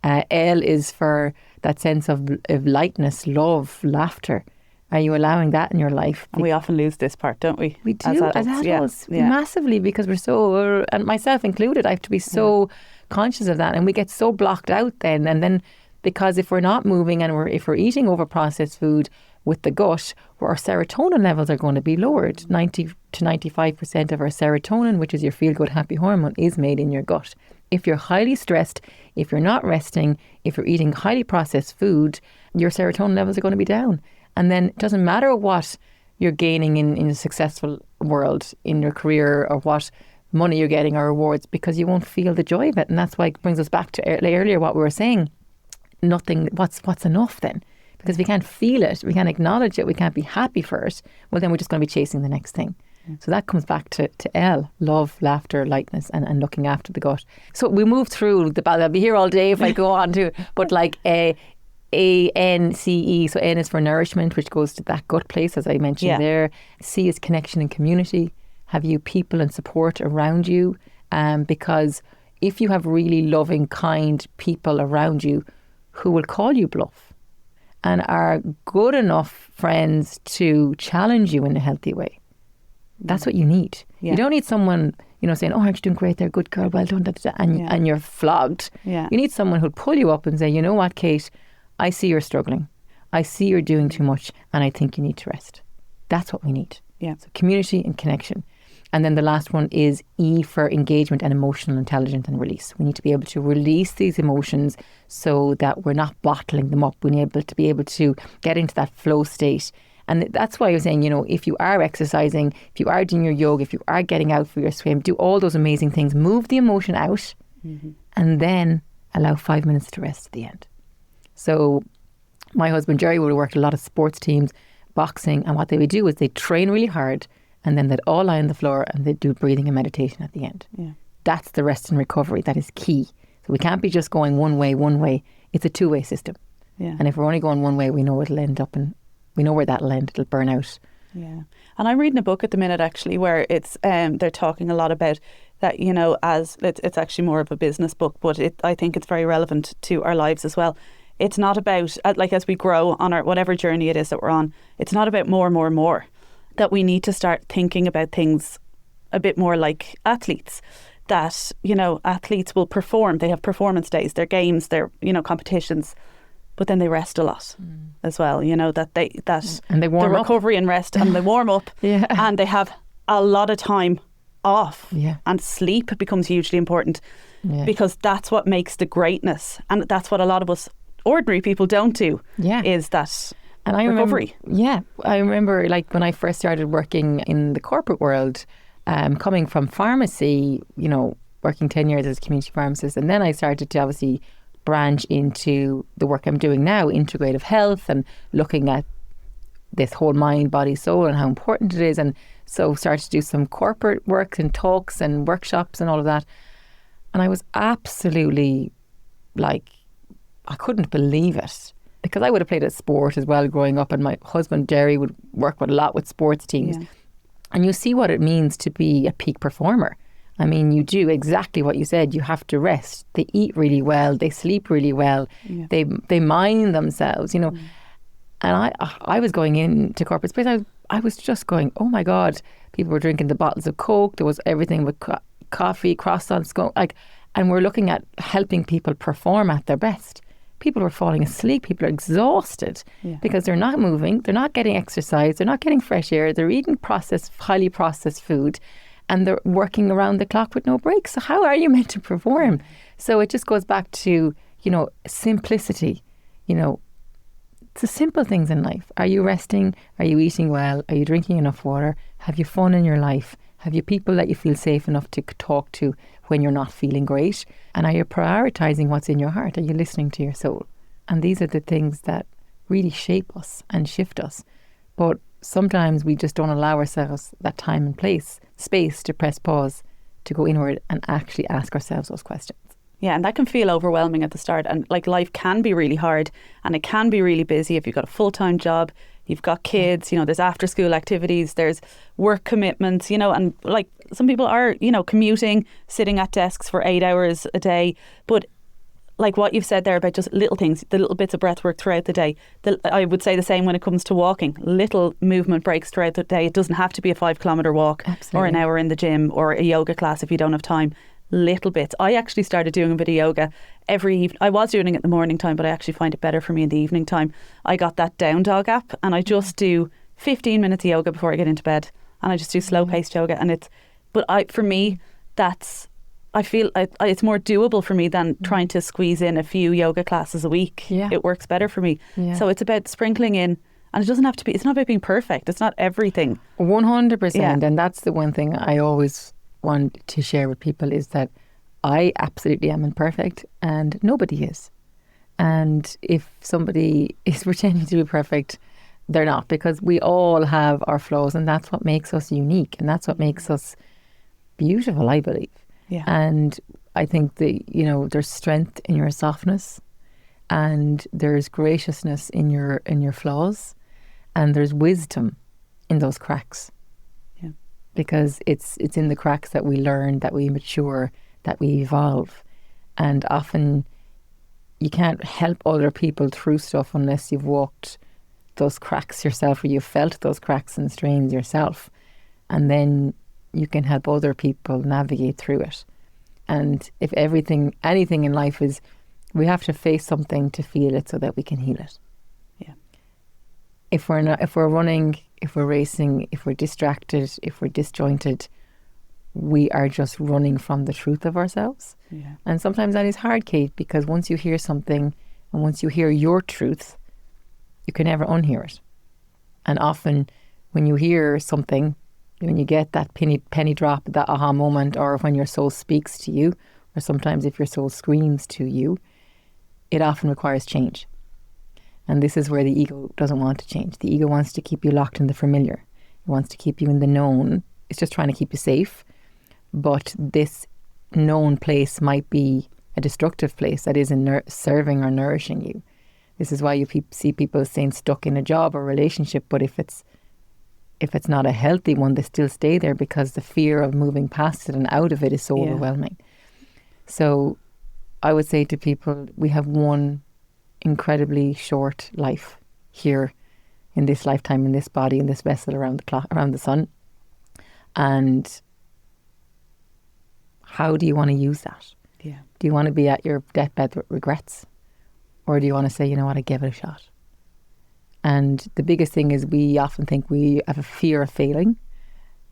L is for that sense of lightness, love, laughter. Are you allowing that in your life? And we often lose this part, don't we? We do, as adults, massively, because we're so, and myself included, I have to be so conscious of that. And we get so blocked out then. And then because if we're not moving and if we're eating over processed food with the gut, where our serotonin levels are going to be lowered. 90 to 95% of our serotonin, which is your feel-good happy hormone, is made in your gut. If you're highly stressed, if you're not resting, if you're eating highly processed food, your serotonin levels are going to be down. And then it doesn't matter what you're gaining in a successful world, in your career, or what money you're getting or rewards, because you won't feel the joy of it. And that's why it brings us back to earlier what we were saying. Nothing, what's enough then? Because if we can't feel it, we can't acknowledge it, we can't be happy for it, well, then we're just going to be chasing the next thing. So that comes back to L, love, laughter, lightness, and looking after the gut. So we move through the I'll be here all day if I go on to, but like A-N-C-E, so N is for nourishment, which goes to that gut place, as I mentioned there. C is connection and community. Have you people and support around you? Because if you have really loving, kind people around you who will call you bluff and are good enough friends to challenge you in a healthy way, that's what you need. You don't need someone, saying, oh, aren't you doing great there? Good girl, well done, and you're flogged. You need someone who'll pull you up and say, you know what, Kate, I see you're struggling. I see you're doing too much and I think you need to rest. That's what we need. So community and connection. And then the last one is E for engagement and emotional intelligence and release. We need to be able to release these emotions so that we're not bottling them up. We need to be able to get into that flow state. And that's why I was saying, if you are exercising, if you are doing your yoga, if you are getting out for your swim, do all those amazing things, move the emotion out and then allow 5 minutes to rest at the end. So my husband, Jerry, would have worked a lot of sports teams, boxing, and what they would do is they'd train really hard and then they'd all lie on the floor and they'd do breathing and meditation at the end. That's the rest and recovery. That is key. So we can't be just going one way. It's a two-way system. And if we're only going one way, we know it'll end up in, we know where that'll end. It'll burn out. And I'm reading a book at the minute actually where it's they're talking a lot about that, as it's actually more of a business book, but I think it's very relevant to our lives as well. It's not about, like, as we grow on our whatever journey it is that we're on, it's not about more, that we need to start thinking about things a bit more like athletes. That, athletes will perform, they have performance days, their games, their, competitions, but then they rest a lot as well, and they warm the recovery up. And rest and they warm up and they have a lot of time off and sleep becomes hugely important because that's what makes the greatness, and that's what a lot of us ordinary people don't do is that recovery. I remember like when I first started working in the corporate world, coming from pharmacy, working 10 years as a community pharmacist, and then I started to obviously branch into the work I'm doing now, integrative health, and looking at this whole mind, body, soul and how important it is. And so started to do some corporate work and talks and workshops and all of that. And I was absolutely like, I couldn't believe it, because I would have played a sport as well growing up, and my husband Jerry would work with a lot with sports teams. And you see what it means to be a peak performer. I mean, you do exactly what you said. You have to rest. They eat really well. They sleep really well. They mind themselves, And I was going into corporate space. I was just going, oh my God. People were drinking the bottles of Coke. There was everything with coffee, croissants, and we're looking at helping people perform at their best. People were falling asleep. People are exhausted because they're not moving. They're not getting exercise. They're not getting fresh air. They're eating highly processed food. And they're working around the clock with no breaks. So how are you meant to perform? So it just goes back to, simplicity. It's the simple things in life. Are you resting? Are you eating well? Are you drinking enough water? Have you fun in your life? Have you people that you feel safe enough to talk to when you're not feeling great? And are you prioritising what's in your heart? Are you listening to your soul? And these are the things that really shape us and shift us. But sometimes we just don't allow ourselves that time and space to press pause, to go inward and actually ask ourselves those questions. And that can feel overwhelming at the start. And like life can be really hard and it can be really busy if you've got a full-time job, you've got kids, there's after school activities, there's work commitments, and like some people are, commuting, sitting at desks for 8 hours a day. But like what you've said there about just little things, the little bits of breath work throughout the day. I would say the same when it comes to walking. Little movement breaks throughout the day. It doesn't have to be a 5-kilometre walk or an hour in the gym or a yoga class if you don't have time. Little bits. I actually started doing a bit of yoga every evening. I was doing it in the morning time, but I actually find it better for me in the evening time. I got that Down Dog app and I just do 15 minutes of yoga before I get into bed, and I just do slow paced yoga. And for me, I feel it's more doable for me than trying to squeeze in a few yoga classes a week. It works better for me. So it's about sprinkling in, and it doesn't have to be, it's not about being perfect. It's not everything. 100%. And that's the one thing I always want to share with people is that I absolutely am imperfect and nobody is. And if somebody is pretending to be perfect, they're not, because we all have our flaws, and that's what makes us unique, and that's what makes us beautiful, I believe. Yeah. And I think that, there's strength in your softness, and there's graciousness in your flaws, and there's wisdom in those cracks. Yeah. Because it's in the cracks that we learn, that we mature, that we evolve. And often you can't help other people through stuff unless you've walked those cracks yourself, or you've felt those cracks and strains yourself. And then you can help other people navigate through it. And if anything in life is, we have to face something to feel it so that we can heal it. Yeah. If we're running, if we're racing, if we're distracted, if we're disjointed, we are just running from the truth of ourselves. Yeah. And sometimes that is hard, Kate, because once you hear something and once you hear your truth, you can never unhear it. And often when you hear something, when you get that penny drop, that aha moment, or when your soul speaks to you, or sometimes if your soul screams to you, it often requires change. And this is where the ego doesn't want to change. The ego wants to keep you locked in the familiar. It wants to keep you in the known. It's just trying to keep you safe. But this known place might be a destructive place that isn't serving or nourishing you. This is why you see people staying stuck in a job or relationship, but if it's not a healthy one, they still stay there because the fear of moving past it and out of it is so overwhelming. So I would say to people, we have one incredibly short life here in this lifetime, in this body, in this vessel around the clock, around the sun. And how do you want to use that? Yeah. Do you want to be at your deathbed with regrets? Or do you want to say, you know what, I gave it a shot? And the biggest thing is we often think we have a fear of failing,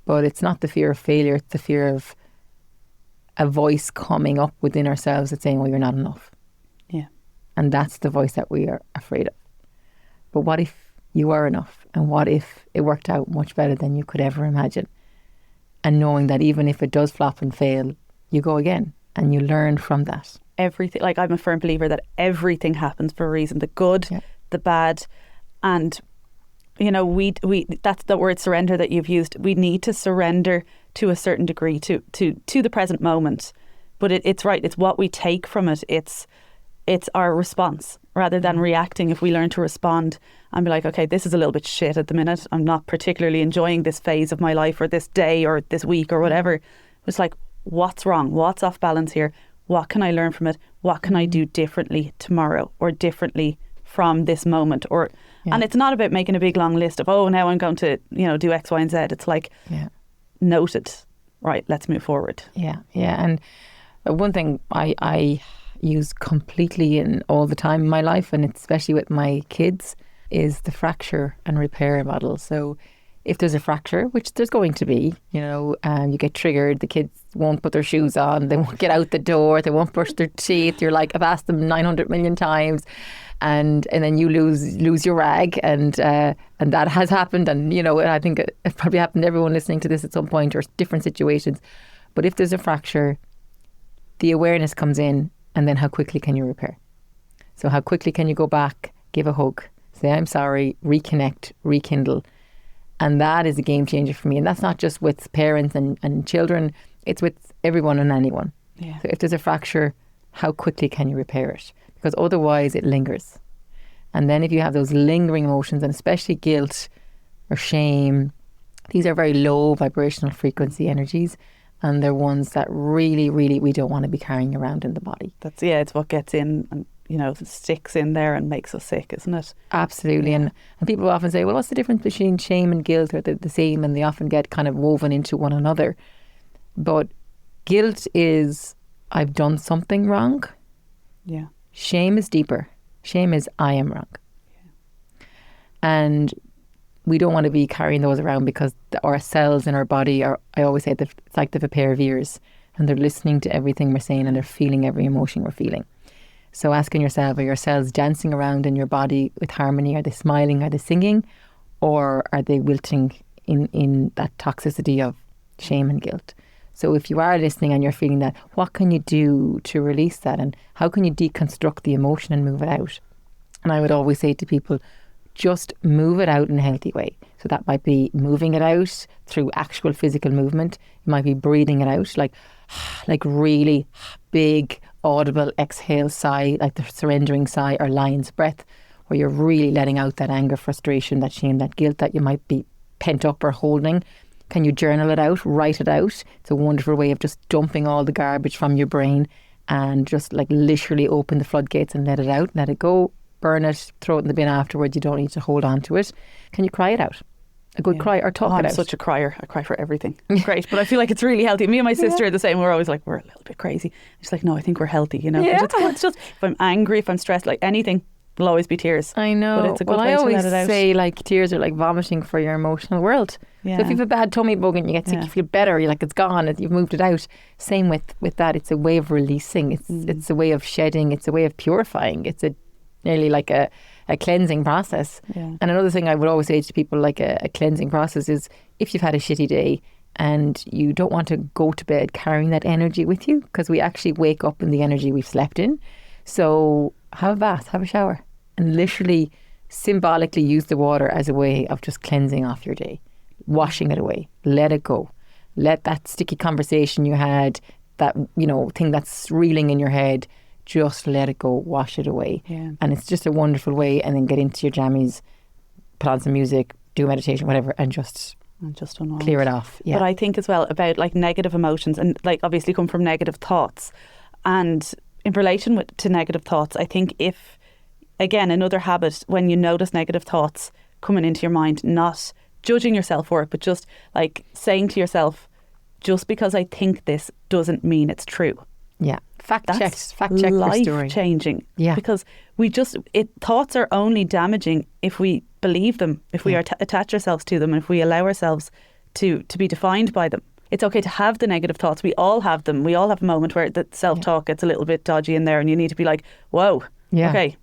but it's not the fear of failure, it's the fear of a voice coming up within ourselves that's saying, well, you're not enough. Yeah. And that's the voice that we are afraid of. But what if you are enough? And what if it worked out much better than you could ever imagine? And knowing that even if it does flop and fail, you go again and you learn from that. Everything, like I'm a firm believer that everything happens for a reason, the good, the bad. And, we that's the word surrender that you've used. We need to surrender to a certain degree to the present moment. But it's right. It's what we take from it. It's our response rather than reacting. If we learn to respond and be like, okay, this is a little bit shit at the minute. I'm not particularly enjoying this phase of my life or this day or this week or whatever. It's like, what's wrong? What's off balance here? What can I learn from it? What can I do differently tomorrow or differently from this moment? And it's not about making a big long list of, oh, now I'm going to, do X, Y, and Z. It's like, noted. Right, let's move forward. Yeah. And one thing I use completely in all the time in my life, and especially with my kids, is the fracture and repair model. So if there's a fracture, which there's going to be, and you get triggered, the kids won't put their shoes on, they won't get out the door, they won't brush their teeth. You're like, I've asked them 900 million times. And then you lose your rag, and that has happened. And I think it probably happened to everyone listening to this at some point or different situations. But if there's a fracture, the awareness comes in, and then how quickly can you repair? So how quickly can you go back, give a hug, say I'm sorry, reconnect, rekindle, and that is a game changer for me. And that's not just with parents and children; it's with everyone and anyone. Yeah. So if there's a fracture, how quickly can you repair it? Because otherwise it lingers. And then if you have those lingering emotions, and especially guilt or shame, these are very low vibrational frequency energies, and they're ones that really, really we don't want to be carrying around in the body. It's what gets in and sticks in there and makes us sick, isn't it? Absolutely. And people often say, well, what's the difference between shame and guilt? Are they the same? And they often get kind of woven into one another. But guilt is, I've done something wrong. Yeah. Shame is deeper. Shame is, I am wrong. Yeah. And we don't want to be carrying those around because our cells in our body are, I always say, it's like they have a pair of ears and they're listening to everything we're saying and they're feeling every emotion we're feeling. So asking yourself, are your cells dancing around in your body with harmony? Are they smiling? Are they singing? Or are they wilting in that toxicity of shame and guilt? So if you are listening and you're feeling that, what can you do to release that? And how can you deconstruct the emotion and move it out? And I would always say to people, just move it out in a healthy way. So that might be moving it out through actual physical movement. It might be breathing it out, like really big, audible exhale sigh, like the surrendering sigh or lion's breath, where you're really letting out that anger, frustration, that shame, that guilt that you might be pent up or holding. Can you journal it out, write it out? It's a wonderful way of just dumping all the garbage from your brain and just like literally open the floodgates and let it out, let it go, burn it, throw it in the bin afterwards. You don't need to hold on to it. Can you cry it out? A good cry or talk it out. I'm such a crier. I cry for everything. Great. But I feel like it's really healthy. Me and my sister are the same. We're always like, we're a little bit crazy. She's like, no, I think we're healthy, you know. Yeah. It's just, if I'm angry, if I'm stressed, like anything, there'll always be tears. I know. But it's a good way to let it out. I always say like tears are like vomiting for your emotional world. Yeah. So if you have a bad tummy bug and you get sick, you feel better, you're like, it's gone, you've moved it out. Same with that. It's a way of releasing. It's a way of shedding. It's a way of purifying. It's nearly like a cleansing process. Yeah. And another thing I would always say to people, like a cleansing process, is if you've had a shitty day and you don't want to go to bed carrying that energy with you, because we actually wake up in the energy we've slept in. So have a bath, have a shower, and literally symbolically use the water as a way of just cleansing off your day, washing it away, let it go. Let that sticky conversation you had, that, thing that's reeling in your head, just let it go, wash it away. Yeah. And it's just a wonderful way. And then get into your jammies, put on some music, do meditation, whatever, and just unwind. Clear it off. Yeah. But I think as well about like negative emotions, and like obviously come from negative thoughts. And in relation to negative thoughts, I think if, again, another habit, when you notice negative thoughts coming into your mind, not judging yourself for it, but just like saying to yourself, just because I think this doesn't mean it's true. Yeah. Fact check life your story. Changing. Yeah. Because thoughts are only damaging if we believe them, if we attach ourselves to them, and if we allow ourselves to be defined by them. It's okay to have the negative thoughts. We all have them. We all have a moment where the self-talk gets a little bit dodgy in there, and you need to be like, whoa, okay.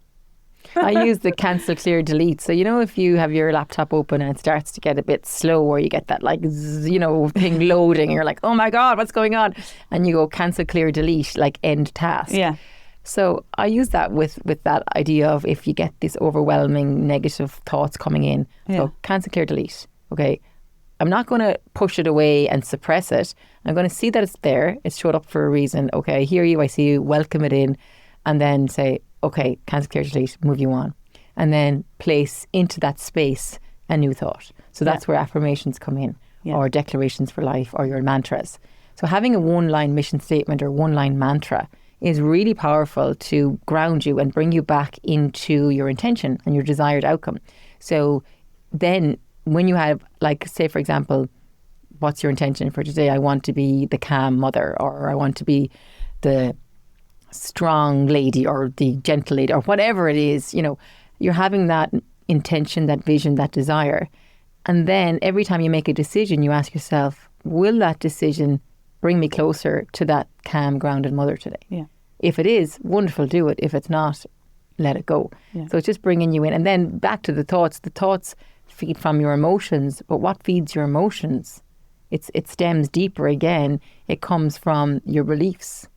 I use the cancel, clear, delete. So, if you have your laptop open and it starts to get a bit slow, or you get that thing loading, and you're like, oh my God, what's going on? And you go cancel, clear, delete, like end task. Yeah. So I use that with that idea of if you get these overwhelming negative thoughts coming in, so cancel, clear, delete. Okay. I'm not going to push it away and suppress it. I'm going to see that it's there. It's showed up for a reason. Okay, I hear you. I see you. Welcome it in. And then say, okay, cancel, clear, delete, move you on. And then place into that space a new thought. So that's where affirmations come in, or declarations for life, or your mantras. So having a one-line mission statement or one-line mantra is really powerful to ground you and bring you back into your intention and your desired outcome. So then when you have, like, say, for example, what's your intention for today? I want to be the calm mother, or I want to be the strong lady, or the gentle lady, or whatever it is. You're having that intention, that vision, that desire. And then every time you make a decision, you ask yourself, will that decision bring me closer to that calm, grounded mother today? Yeah. If it is, wonderful, do it. If it's not, let it go. Yeah. So it's just bringing you in. And then back to the thoughts. The thoughts feed from your emotions, but what feeds your emotions? It stems deeper again. It comes from your beliefs.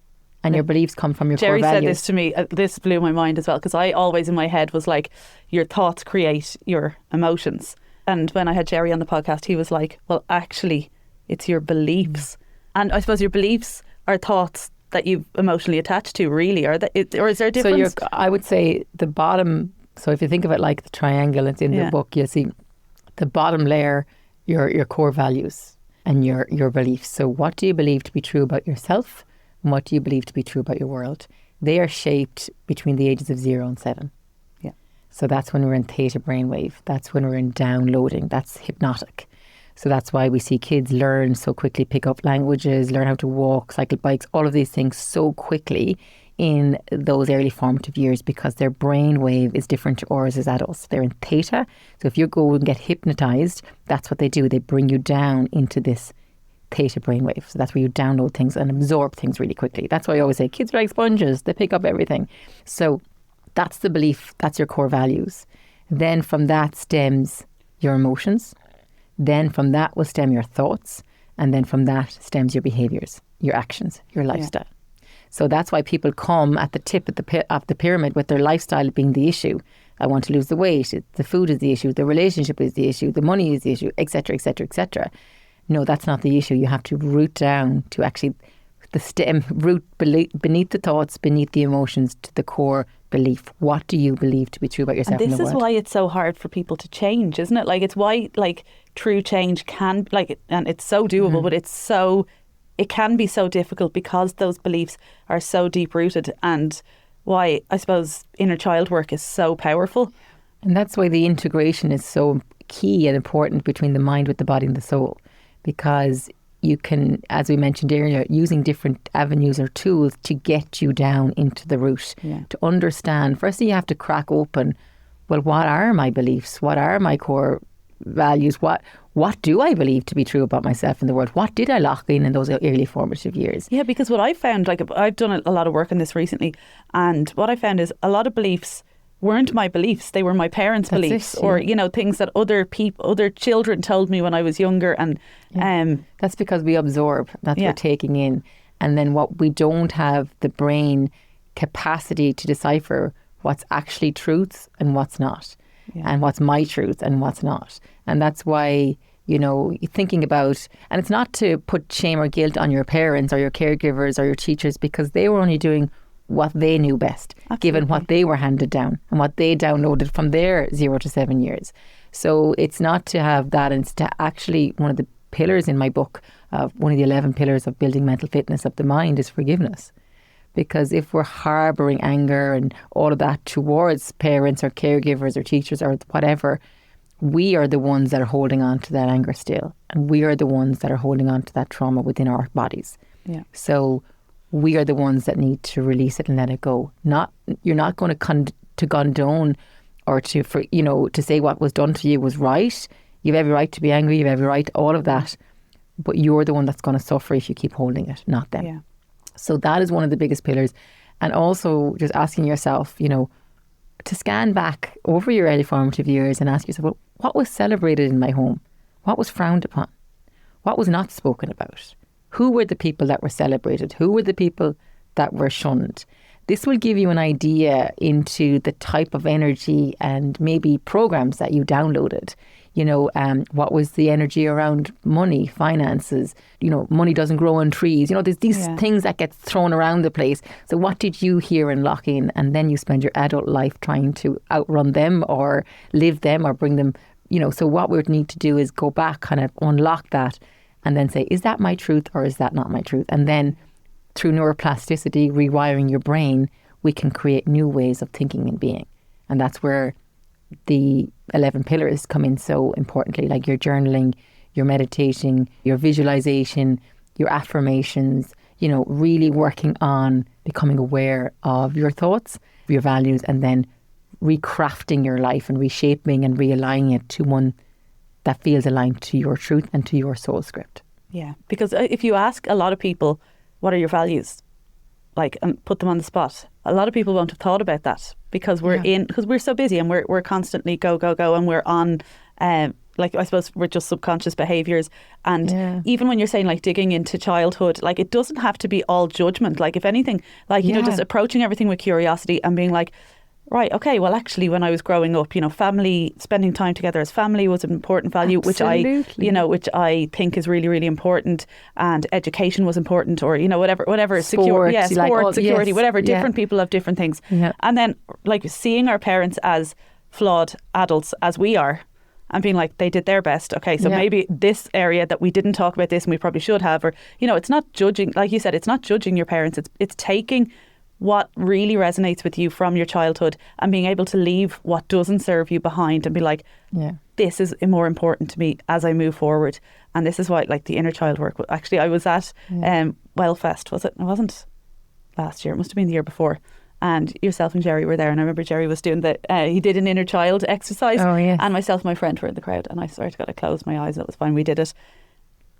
And your beliefs come from your Jerry core values. said this to me. This blew my mind as well, because I always in my head was like, your thoughts create your emotions. And when I had Jerry on the podcast, he was like, well, actually, it's your beliefs. And I suppose your beliefs are thoughts that you've emotionally attached to, really. Or is there a difference? So I would say the bottom, so if you think of it like the triangle, it's in the book, you'll see the bottom layer, your core values and your beliefs. So what do you believe to be true about yourself? And what do you believe to be true about your world? They are shaped between the ages of 0 and 7. Yeah. So that's when we're in theta brainwave. That's when we're in downloading. That's hypnotic. So that's why we see kids learn so quickly, pick up languages, learn how to walk, cycle bikes, all of these things so quickly in those early formative years, because their brainwave is different to ours as adults. They're in theta. So if you go and get hypnotized, that's what they do. They bring you down into this theta brainwave. So that's where you download things and absorb things really quickly. That's why I always say kids are like sponges. They pick up everything. So that's the belief. That's your core values. Then from that stems your emotions. Then from that will stem your thoughts. And then from that stems your behaviours, your actions, your lifestyle. So that's why people come at the tip of the pyramid with their lifestyle being the issue. I want to lose the weight. The food is the issue. The relationship is the issue. The money is the issue, etc., etc., etc. No, that's not the issue. You have to root down to actually the stem, root beneath the thoughts, beneath the emotions, to the core belief. What do you believe to be true about yourself? And this in the is world? why it's so hard for people to change, isn't it? Like, it's why, like, true change can, like, and it's so doable, but it can be so difficult because those beliefs are so deep rooted, and why I suppose inner child work is so powerful. And that's why the integration is so key and important between the mind with the body and the soul, because you can, as we mentioned earlier, using different avenues or tools to get you down into the root, to understand. Firstly, you have to crack open, well, what are my beliefs? What are my core values? What do I believe to be true about myself in the world? What did I lock in those early formative years? Yeah, because what I found, like, I've done a lot of work on this recently, and what I found is a lot of beliefs weren't my beliefs. They were my parents' beliefs, or, you know, things that other children told me when I was younger. And that's because we absorb, that's what we're taking in. And then what we don't have the brain capacity to decipher what's actually truth and what's not, and what's my truth and what's not. And that's why, you know, thinking about, and it's not to put shame or guilt on your parents or your caregivers or your teachers, because they were only doing what they knew best, given what they were handed down and what they downloaded from their 0 to 7 years. So it's not to have that, and it's to actually, one of the pillars in my book, one of the 11 pillars of building mental fitness of the mind, is forgiveness. Because if we're harbouring anger and all of that towards parents or caregivers or teachers or whatever, we are the ones that are holding on to that anger still. And we are the ones that are holding on to that trauma within our bodies. Yeah. So we are the ones that need to release it and let it go. You're not going to condone or to say what was done to you was right. You have every right to be angry. You have every right, all of that. But you're the one that's going to suffer if you keep holding it, not them. Yeah. So that is one of the biggest pillars. And also just asking yourself, you know, to scan back over your early formative years and ask yourself, well, what was celebrated in my home? What was frowned upon? What was not spoken about? Who were the people that were celebrated? Who were the people that were shunned? This will give you an idea into the type of energy and maybe programs that you downloaded. You know, what was the energy around money, finances? You know, money doesn't grow on trees. You know, there's these things that get thrown around the place. So what did you hear and lock in? And then you spend your adult life trying to outrun them or live them or bring them, you know. So what we would need to do is go back, kind of unlock that, and then say, is that my truth or is that not my truth? And then through neuroplasticity, rewiring your brain, we can create new ways of thinking and being. And that's where the 11 pillars come in so importantly, like your journaling, your meditating, your visualization, your affirmations, you know, really working on becoming aware of your thoughts, your values, and then recrafting your life and reshaping and realigning it to one that feels aligned to your truth and to your soul script. Yeah, because if you ask a lot of people, what are your values? Like, and put them on the spot, a lot of people won't have thought about that because we're so busy and we're constantly go, and we're on, like, I suppose we're just subconscious behaviours. And even when you're saying, like, digging into childhood, like, it doesn't have to be all judgment. Like, if anything, like, you know, just approaching everything with curiosity and being like, right, okay, well, actually, when I was growing up, you know, family, spending time together as family was an important value, which I think is really, really important. And education was important, or, you know, whatever, sport, security, whatever. Different people have different things. Yeah. And then, like, seeing our parents as flawed adults as we are, and being like, they did their best. Okay, so maybe this area that we didn't talk about this and we probably should have, or, you know, it's not judging, like you said, it's not judging your parents. It's taking what really resonates with you from your childhood and being able to leave what doesn't serve you behind and be like, this is more important to me as I move forward. And this is why, like, the inner child work. Actually, I was at Wellfest, was it? It wasn't last year. It must have been the year before. And yourself and Jerry were there. And I remember Jerry was doing he did an inner child exercise. Oh, yes. And myself and my friend were in the crowd. And I swear to God, I closed my eyes and it was fine. We did it.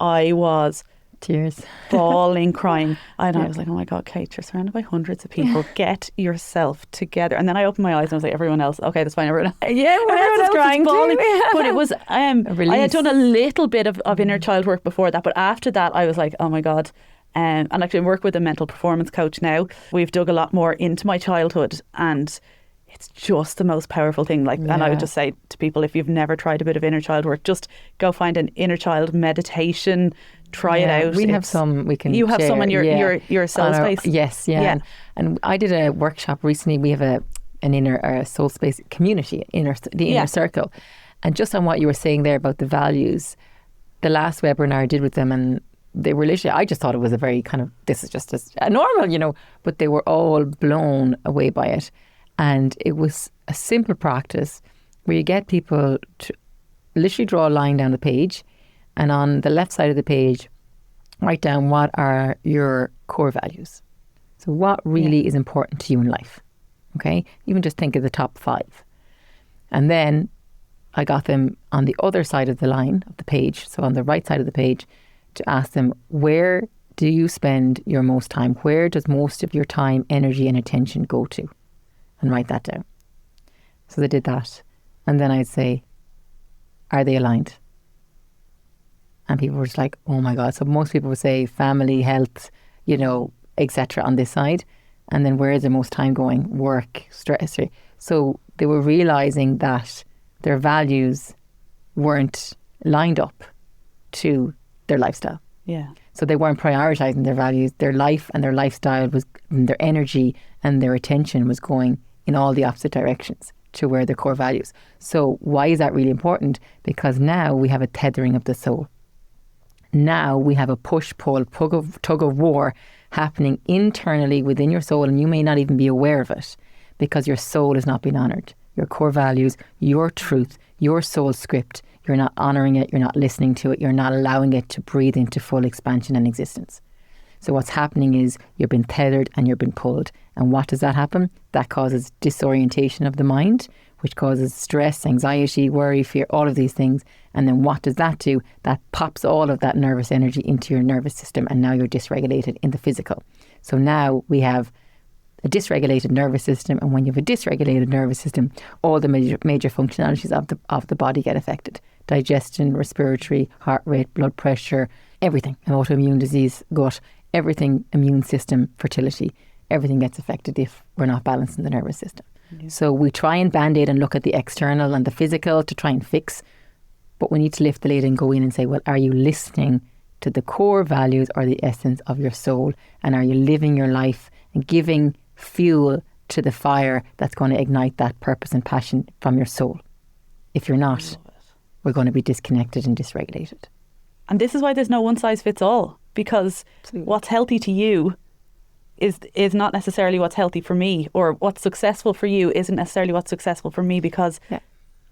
I was Tears. bawling, crying. And I was like, oh my God, Kate, you're surrounded by hundreds of people. Get yourself together. And then I opened my eyes and I was like, everyone else, okay, that's fine. Everyone else is crying bawling. But it was, I had done a little bit of inner child work before that. But after that, I was like, oh my God. And actually I work with a mental performance coach now. We've dug a lot more into my childhood, and it's just the most powerful thing. And I would just say to people, if you've never tried a bit of inner child work, just go find an inner child meditation, try it out. We have some we can You have share. some in your soul space? Yes, yeah. And I did a workshop recently. We have an inner soul space community, the inner circle. And just on what you were saying there about the values, the last webinar I did with them, and they were literally, I just thought it was a very kind of, this is just a normal, but they were all blown away by it. And it was a simple practice where you get people to literally draw a line down the page, and on the left side of the page, write down what are your core values. So what really is important to you in life, okay? Even just think of the top 5. And then I got them on the other side of the line of the page, so on the right side of the page, to ask them, where do you spend your most time? Where does most of your time, energy and attention go to? And write that down. So they did that. And then I'd say, are they aligned? And people were just like, oh my God. So most people would say family, health, etc. on this side. And then where is their most time going? Work, stress. So they were realizing that their values weren't lined up to their lifestyle. Yeah. So they weren't prioritizing their values. Their life and their lifestyle and their energy and their attention was going in all the opposite directions to where their core values. So why is that really important? Because now we have a tethering of the soul. Now we have a push-pull, tug of war happening internally within your soul, and you may not even be aware of it because your soul is not being honoured. Your core values, your truth, your soul script, you're not honouring it, you're not listening to it, you're not allowing it to breathe into full expansion and existence. So what's happening is you've been tethered and you've been pulled. And what does that happen? That causes disorientation of the mind, which causes stress, anxiety, worry, fear, all of these things. And then what does that do? That pops all of that nervous energy into your nervous system, and now you're dysregulated in the physical. So now we have a dysregulated nervous system, and when you have a dysregulated nervous system, all the major functionalities of the body get affected. Digestion, respiratory, heart rate, blood pressure, everything. Autoimmune disease, gut, everything, immune system, fertility, everything gets affected if we're not balancing the nervous system. Yeah. So we try and band-aid and look at the external and the physical to try and fix, but we need to lift the lid and go in and say, well, are you listening to the core values or the essence of your soul? And are you living your life and giving fuel to the fire that's going to ignite that purpose and passion from your soul? If you're not, we're going to be disconnected and dysregulated. And this is why there's no one size fits all, because what's healthy to you is not necessarily what's healthy for me, or what's successful for you isn't necessarily what's successful for me, because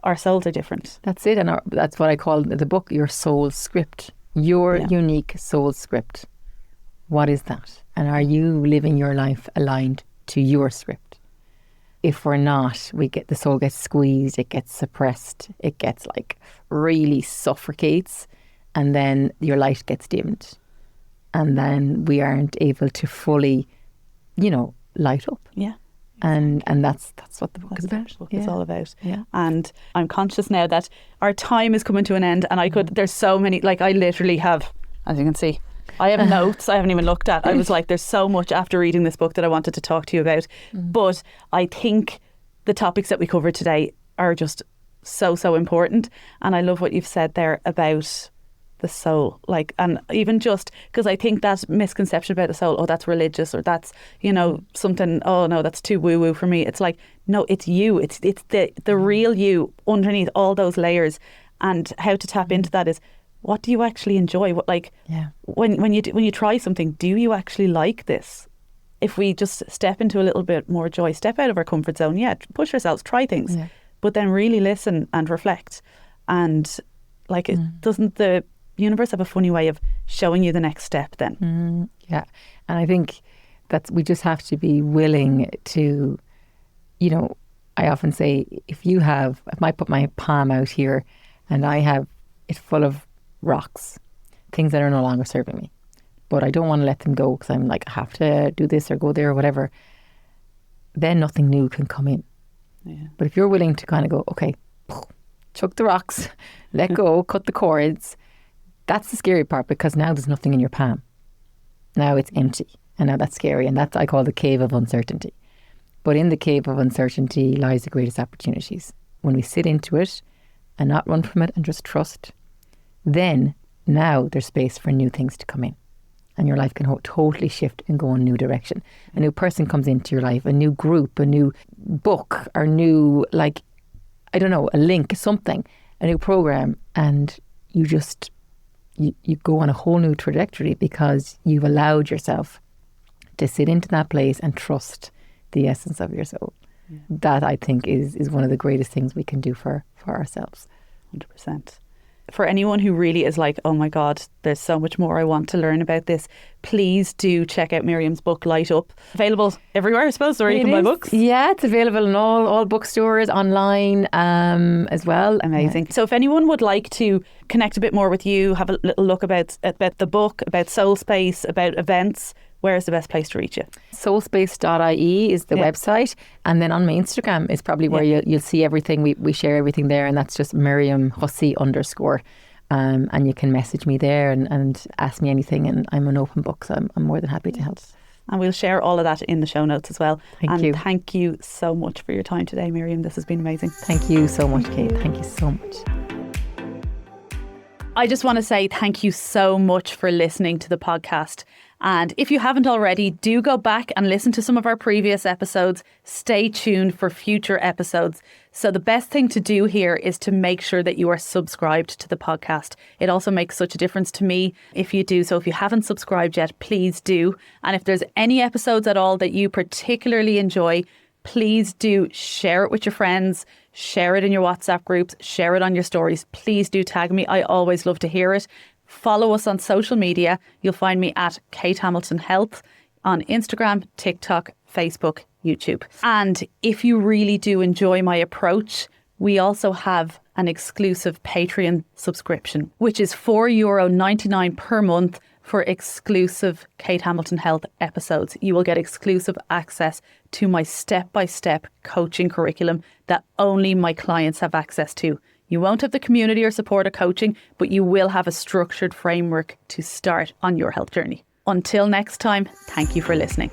our souls are different. That's it. And that's what I call the book, your soul script, your unique soul script. What is that? And are you living your life aligned to your script? If we're not, the soul gets squeezed, it gets suppressed, it gets really suffocates, and then your light gets dimmed. And then we aren't able to fully, light up. Yeah. And that's what the book is about. That's what it's all about. Yeah. And I'm conscious now that our time is coming to an end, and there's so many, I literally have, as you can see, I have notes I haven't even looked at. I was like, there's so much after reading this book that I wanted to talk to you about. But I think the topics that we covered today are just so, so important. And I love what you've said there about the soul. And even just because I think that misconception about the soul, that's religious, or that's, something, oh no, that's too woo-woo for me. It's no, it's you. It's the real you underneath all those layers. And how to tap into that is, what do you actually enjoy? When you try something, do you actually like this? If we just step into a little bit more joy, step out of our comfort zone, push ourselves, try things, but then really listen and reflect. And doesn't the universe have a funny way of showing you the next step then? Yeah. And I think that we just have to be willing to, I often say, if I put my palm out here and I have it full of rocks, things that are no longer serving me. but I don't want to let them go because I'm like, I have to do this or go there or whatever, then nothing new can come in. Yeah. But if you're willing to kind of go, okay, chuck the rocks, let go, cut the cords, that's the scary part, because now there's nothing in your palm. Now it's empty. And now that's scary. And that's, I call the cave of uncertainty. But in the cave of uncertainty lies the greatest opportunities. When we sit into it and not run from it and just trust, then now there's space for new things to come in. And your life can totally shift and go in a new direction. A new person comes into your life, a new group, a new book, or new, like, I don't know, a link, something, a new program. And you just, you go on a whole new trajectory because you've allowed yourself to sit into that place and trust the essence of your soul. Yeah. That, I think, is one of the greatest things we can do for ourselves. 100%. For anyone who really is like, oh my God, there's so much more I want to learn about this, please do check out Miriam's book, Light Up. Available everywhere, I suppose, or you can buy books. Yeah, it's available in all bookstores, online as well. Amazing. So if anyone would like to connect a bit more with you, have a little look about the book, about Soul Space, about events, where is the best place to reach you? Soulspace.ie is the website. And then on my Instagram is probably where you'll see everything. We share everything there, and that's just Miriam Hussey _. And you can message me there and ask me anything, and I'm an open book, so I'm more than happy to help. And we'll share all of that in the show notes as well. Thank you. Thank you so much for your time today, Miriam. This has been amazing. Thank you so much, Kate. Thank you so much. I just want to say thank you so much for listening to the podcast. And if you haven't already, do go back and listen to some of our previous episodes. Stay tuned for future episodes. So the best thing to do here is to make sure that you are subscribed to the podcast. It also makes such a difference to me if you do. So if you haven't subscribed yet, please do. And if there's any episodes at all that you particularly enjoy, please do share it with your friends, share it in your WhatsApp groups, share it on your stories. Please do tag me. I always love to hear it. Follow us on social media. You'll find me at Kate Hamilton Health on Instagram, TikTok, Facebook, YouTube. And if you really do enjoy my approach, we also have an exclusive Patreon subscription, which is €4.99 per month for exclusive Kate Hamilton Health episodes. You will get exclusive access to my step-by-step coaching curriculum that only my clients have access to. You won't have the community or support of coaching, but you will have a structured framework to start on your health journey. Until next time, thank you for listening.